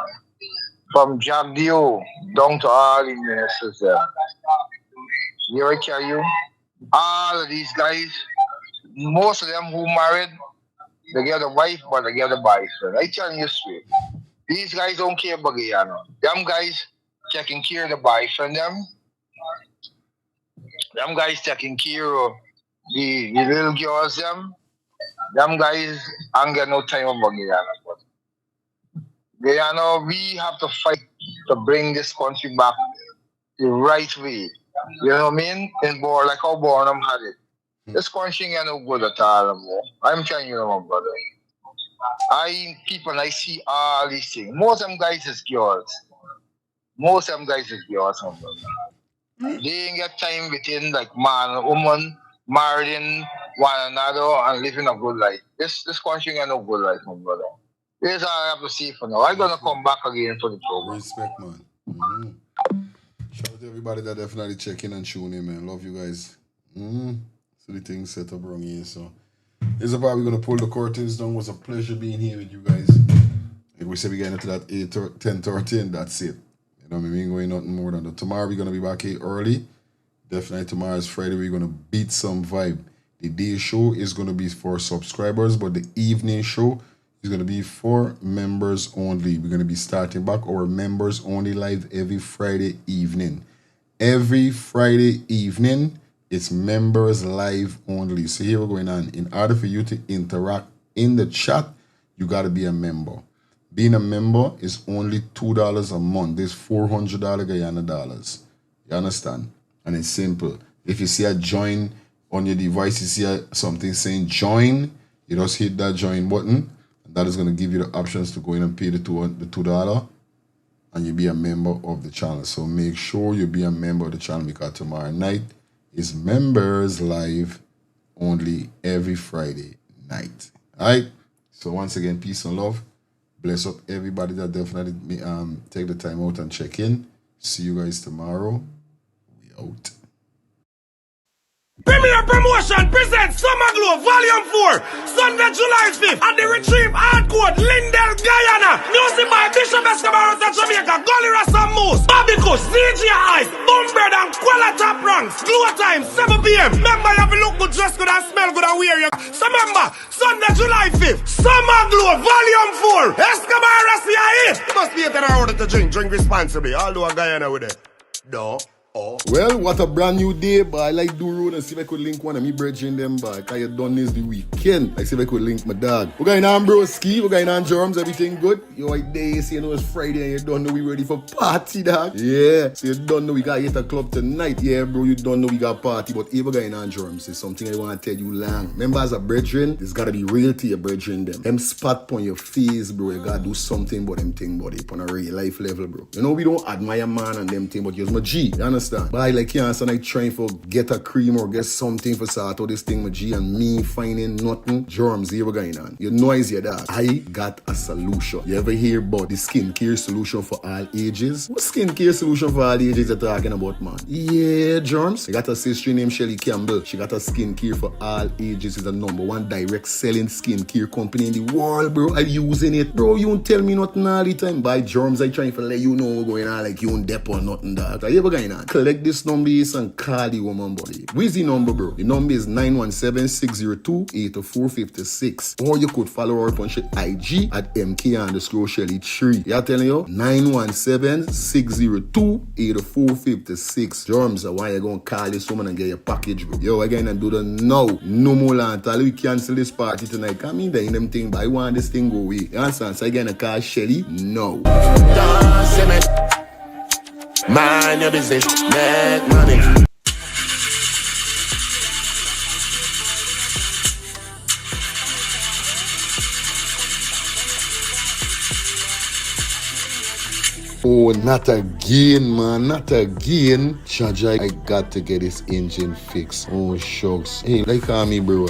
From Jack Dio down to all the ministers there. You know, I tell you, all of these guys, most of them who married, they get a wife, but they get a boyfriend. I tell you straight. These guys don't care about Guyana. Them guys taking care of the boyfriend, them guys taking care of the little girls, them guys ain't got no time about Guyana. Guyana, we have to fight to bring this country back the right way. You know what I mean? In Bor, like how Bornham had it. This country ain't no good at all, bro. I'm telling you, my brother. I see all these things. Most of them guys is girls. My brother. They ain't got time between like man and woman marrying one another and living a good life. This country ain't no good life, my brother. Here's all I have to say for now. I'm gonna come back again for the program. Respect, man. Shout out to everybody that definitely check in and tune in, man. Love you guys. So the thing set up wrong here, so this is probably gonna pull the curtains down. It was a pleasure being here with you guys. Like we said, we getting into that 10:30 and that's it. You know what I mean? We ain't going nothing more than that. Tomorrow we're gonna be back here early. Definitely tomorrow is Friday. We're gonna beat some vibe. The day show is going to be for subscribers, but the evening show is going to be for members only. We're going to be starting back our members only live every Friday evening. Every Friday evening, it's members live only. So here we're going on. In order for you to interact in the chat, you got to be a member. Being a member is only $2 a month. There's $400 Guyana dollars. You understand? And it's simple. If you see a join on your device, you see something saying join, you just hit that join button. And that is going to give you the options to go in and pay the $2 and you'll be a member of the channel. So make sure you be a member of the channel because tomorrow night is members live only every Friday night. All right? So once again, peace and love. Bless up everybody that definitely take the time out and check in. See you guys tomorrow. We out. Premier Promotion presents Summer Glow Volume 4, Sunday, July 5th at the Retrieve Hardcore, Lindell, Guyana. Music by Bishop Escobar of Jamaica, Gully Rasta Moose, Bobby Kush, DJ Ice, Boombird and Kuala Top Ranks. Glow time, 7 p.m. Remember, you have to look good, dress good and smell good and wear you. So remember, Sunday, July 5th, Summer Glow Volume 4, Escobar Rasta here. You must be 18 hours to drink responsibly. Although a Guyana with it. No. Oh. Well, what a brand new day, boy. I like do road and see if I could link one of me brethren them, boy. Because you done this the weekend. I see if I could link my dog. We're going on broski, we're going on germs, everything good. You right there, you see, you know it's Friday and you don't know we ready for party, dog. Yeah, so you don't know we got hit a club tonight. Yeah, bro, you don't know we got party. But if we're going on germs, it's something I want to tell you long. Remember, as a brethren, it's got to be real to your brethren them. Them spot on your face, bro. You got to do something about them thing, buddy. On a real life level, bro. You know, we don't admire man and them thing, but you're my G. You understand? But I like you and I trying for get a cream or get something for sort out this thing with G and me finding nothing. Germs here we going on. You know it's your dog. I got a solution. You ever hear about the skincare solution for all ages? What skincare solution for all ages you're talking about, man? Yeah, germs. I got a sister named Shelly Campbell. She got a skincare for all ages. It's the #1 direct selling skincare company in the world, bro. I'm using it. Bro, you don't tell me nothing all the time. By germs, I trying to let you know what's going on like you don't dep or nothing, dog. Are you ever going on? Collect this number and call the woman, buddy. Where's the number, bro? The number is 917-602-8456. Or you could follow her on IG at MK_Shelly3. Yeah, telling you? 917-602-8456. Germs, why you gonna call this woman and get your package, bro? Yo, again and do the now. No more land. We cancel this party tonight. Come in there in them thing, but I want this thing go away. You understand? So again, I call Shelly. No. Mind your business, make money. Oh, not again, man. Not again. Chaja, I got to get this engine fixed. Oh, shucks. Hey, like call me, bro.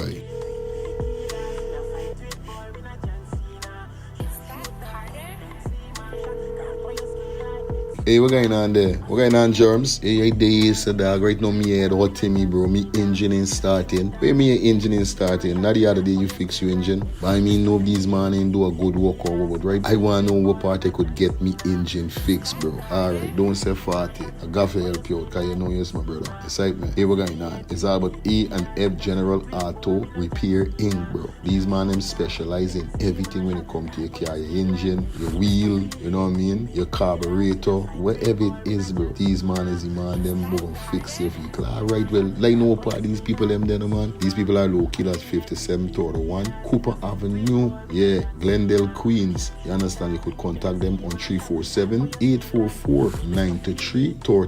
Hey, what going on there? What going on, germs? Hey, I days, dog. Right now, me head hot to me, bro. Me engine ain't starting. Where me engine ain't starting? Not the other day you fix your engine. But I mean, no, these man ain't do a good work or what, right? I want to know what part I could get me engine fixed, bro. Alright, don't say 40. I got to help you out, because you know you're my brother. Excitement. Hey, what going on? It's all about E&F General Auto Repair Inc., bro. These man, them specialize in everything when it comes to your car, your engine, your wheel, you know what I mean? Your carburetor. Whatever it is, bro, these man is the man, them go fix your vehicle. Alright, well, like no part these people them there, man. These people are located at 5731 Cooper Avenue, yeah, Glendale, Queens. You understand? You could contact them on 347-844-9333 or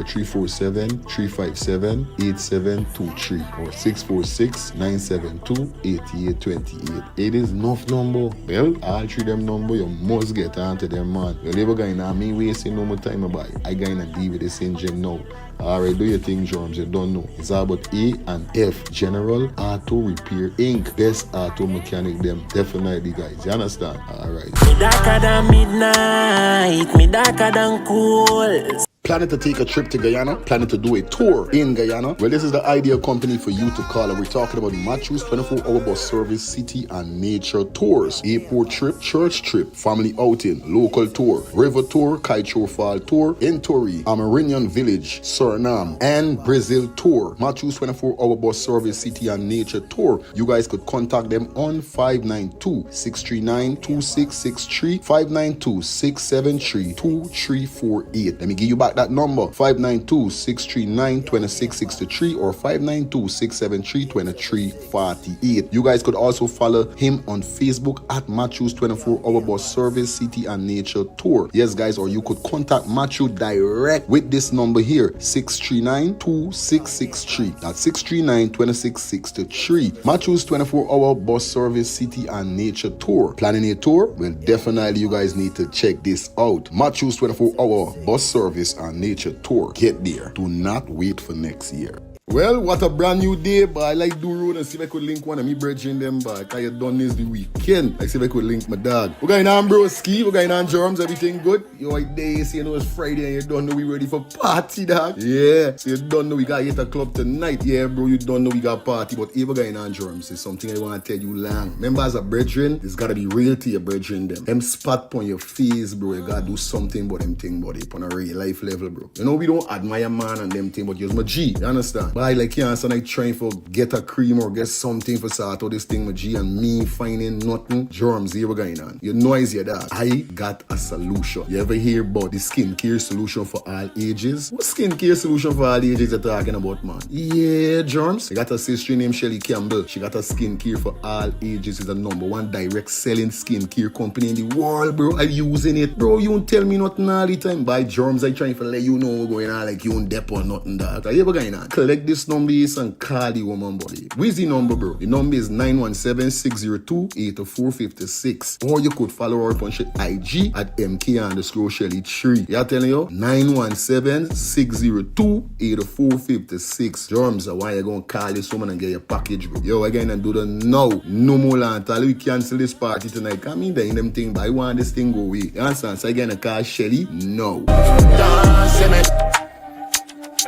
347-357-8723 or 646-972-8828. It is enough number. Well, all three them number, you must get onto them, man. You never going on me wasting no more time about it. I gonna deal with this engine now. Alright, do your thing, germs. You don't know. It's all about E&F General Auto Repair Inc. Best auto mechanic them. Definitely, guys. You understand? Alright. Me darker than midnight. Me darker than cool. Planning to take a trip to Guyana? Planning to do a tour in Guyana? Well, this is the ideal company for you to call, and we're talking about Matthew's 24-hour bus service, city and nature tours, airport trip, church trip, family outing, local tour, river tour, Kaichor Fall tour, Entori, Amarinian Village, Suriname, and Brazil tour. Matthew's 24-hour bus service, city and nature tour. You guys could contact them on 592-639-2663, 592-673-2348. Let me give you back that number, 592-639-2663 or 592-673-2348. You guys could also follow him on Facebook at Matthew's 24-hour bus service, city and nature tour. Yes, guys, or you could contact Matthew direct with this number here, 639-2663. That's 639-2663. Matthew's 24-hour bus service, city and nature tour. Planning a tour? Well, definitely you guys need to check this out. Matthew's 24-hour bus service and nature tour. Get there. Do not wait for next year. Well, what a brand new day, but I like do road and see if I could link one of me brethren them back. I done this the weekend. I see if I could link my dog. We're going on broski, we're going on germs, everything good. Yo, like days, you know it's Friday and you don't know we ready for party, dog. Yeah, so you don't know we got hit a club tonight. Yeah, bro, you don't know we got party, but if we're going on germs, it's something I want to tell you long. Remember, as a brethren, it's gotta be real to your brethren them. Them spot on your face, bro, you gotta do something about them thing, buddy, on a real life level, bro. You know, we don't admire man and them thing, but you're my G, you understand? But I like you and like trying for get a cream or get something for sort out this thing with G and me finding nothing. Germs here going on. You noise your dog. I got a solution. You ever hear about the skincare solution for all ages? What skincare solution for all ages you're talking about, man? Yeah, germs. I got a sister named Shelly Campbell. She got a skincare for all ages. It's the #1 direct selling skincare company in the world, bro. I'm using it. Bro, you don't tell me nothing all the time. By germs, I trying to let you know what's going on like you don't dep or nothing, dog. Are you ever going on? Collect this number and call the woman, buddy. Where's the number, bro? The number is 917-602-8456. Or you could follow her on IG at MK_Shelly3. Yeah, telling you? 917-602-8456. Germs are why you're going to call this woman and get your package, bro. Yo, again, and do the now. No more land. Tell we cancel this party tonight. Come in there in them thing, but I want this thing go away. You understand? So again, I call Shelly. No.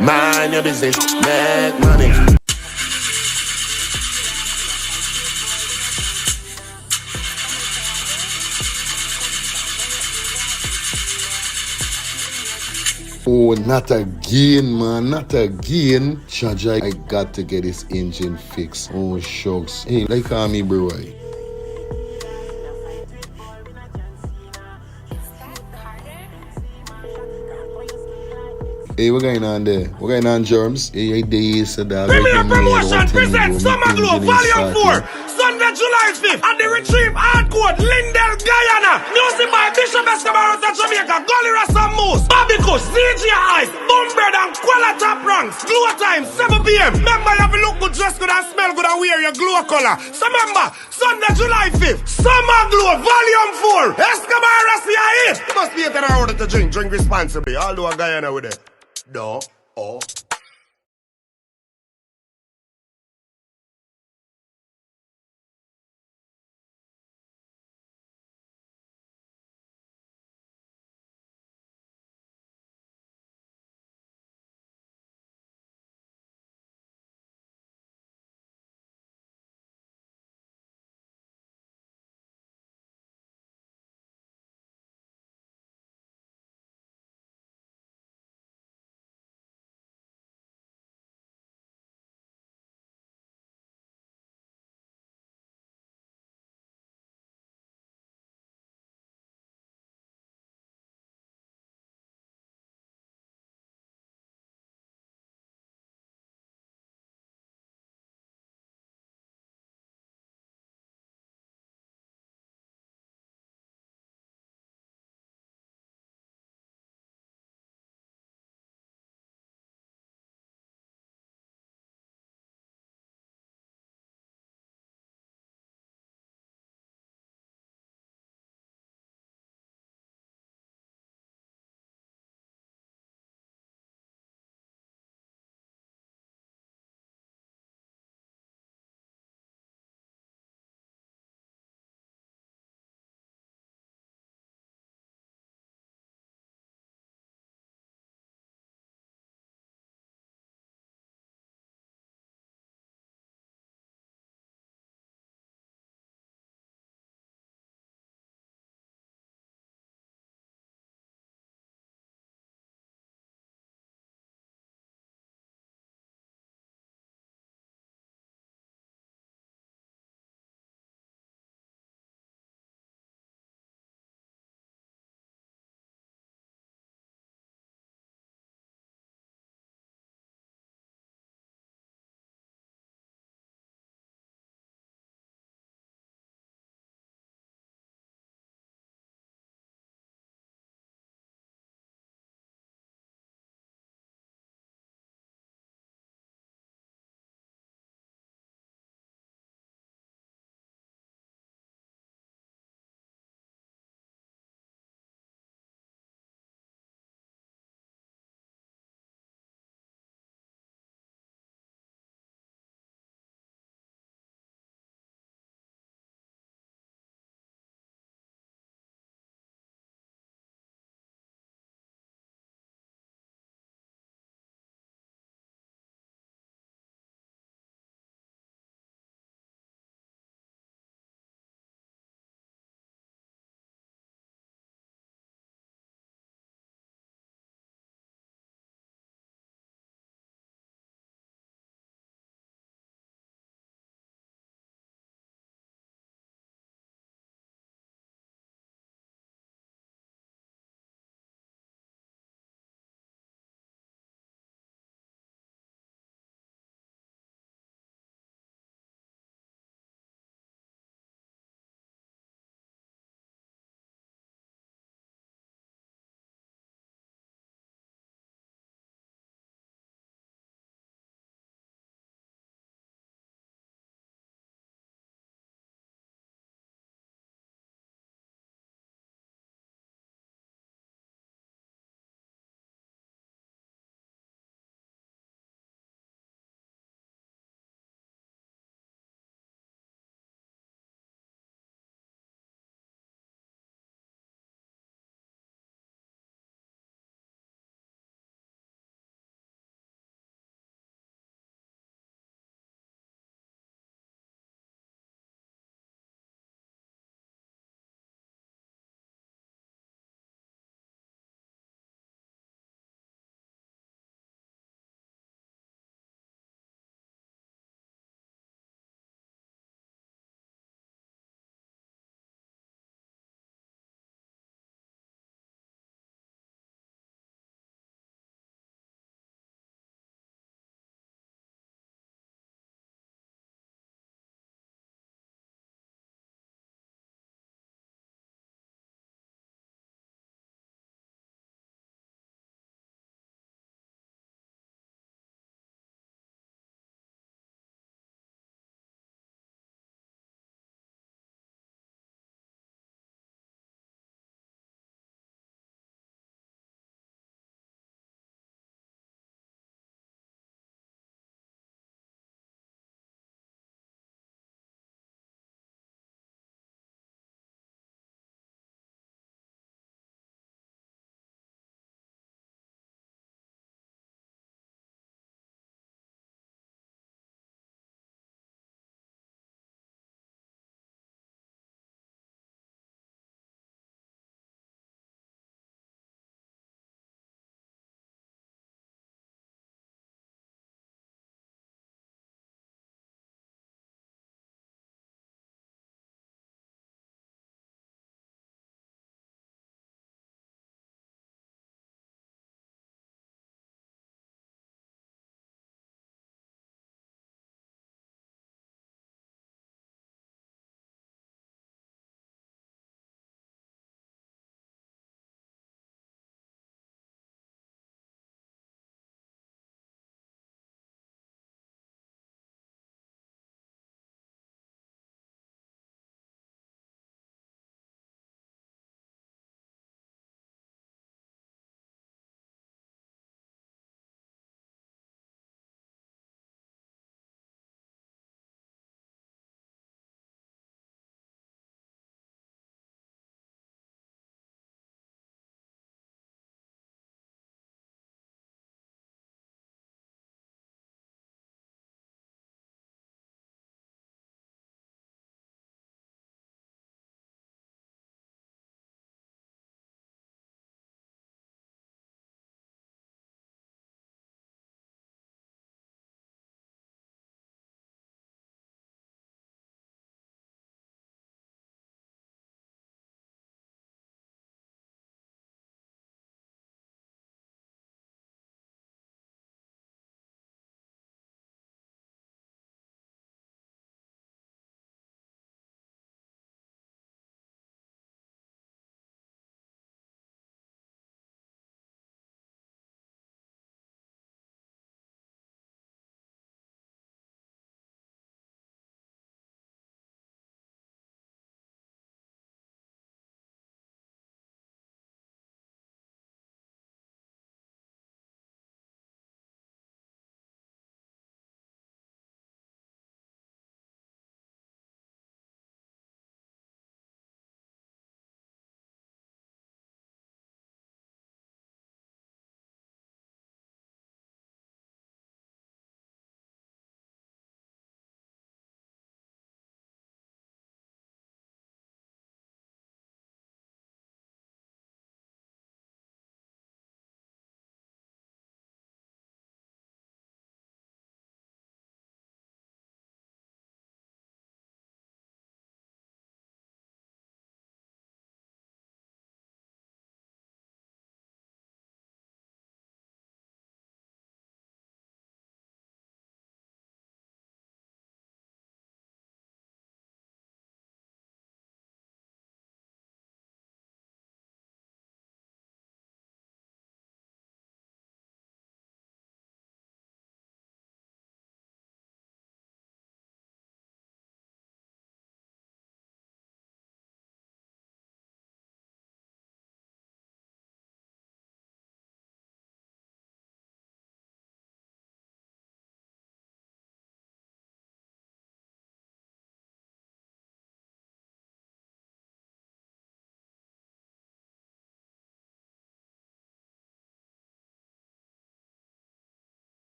Mind your business, make money. Oh, not again, man, not again. Chaja, I got to get this engine fixed. Oh, shucks. Hey, like me, bro. Hey, we're going on there. We're going on germs. Hey, days, dog. Premier Promotion presents Summer Glow Volume 4, Sunday, July 5th, at the Retrieve Hardcore, Lindell, Guyana. Music by Bishop Escobar of Jamaica, Gully Rasta Moose, Bobby Kush, DJ Ice, Boombird and Quella Top Ranks. Glow time, 7 p.m. Remember, you have to look good, dress good, and smell good, and wear your glow color. So remember, Sunday, July 5th, Summer Glow Volume 4, Escobar Rasta it. You must be at an order to drink responsibly. Although a Guyana with it. No. Oh.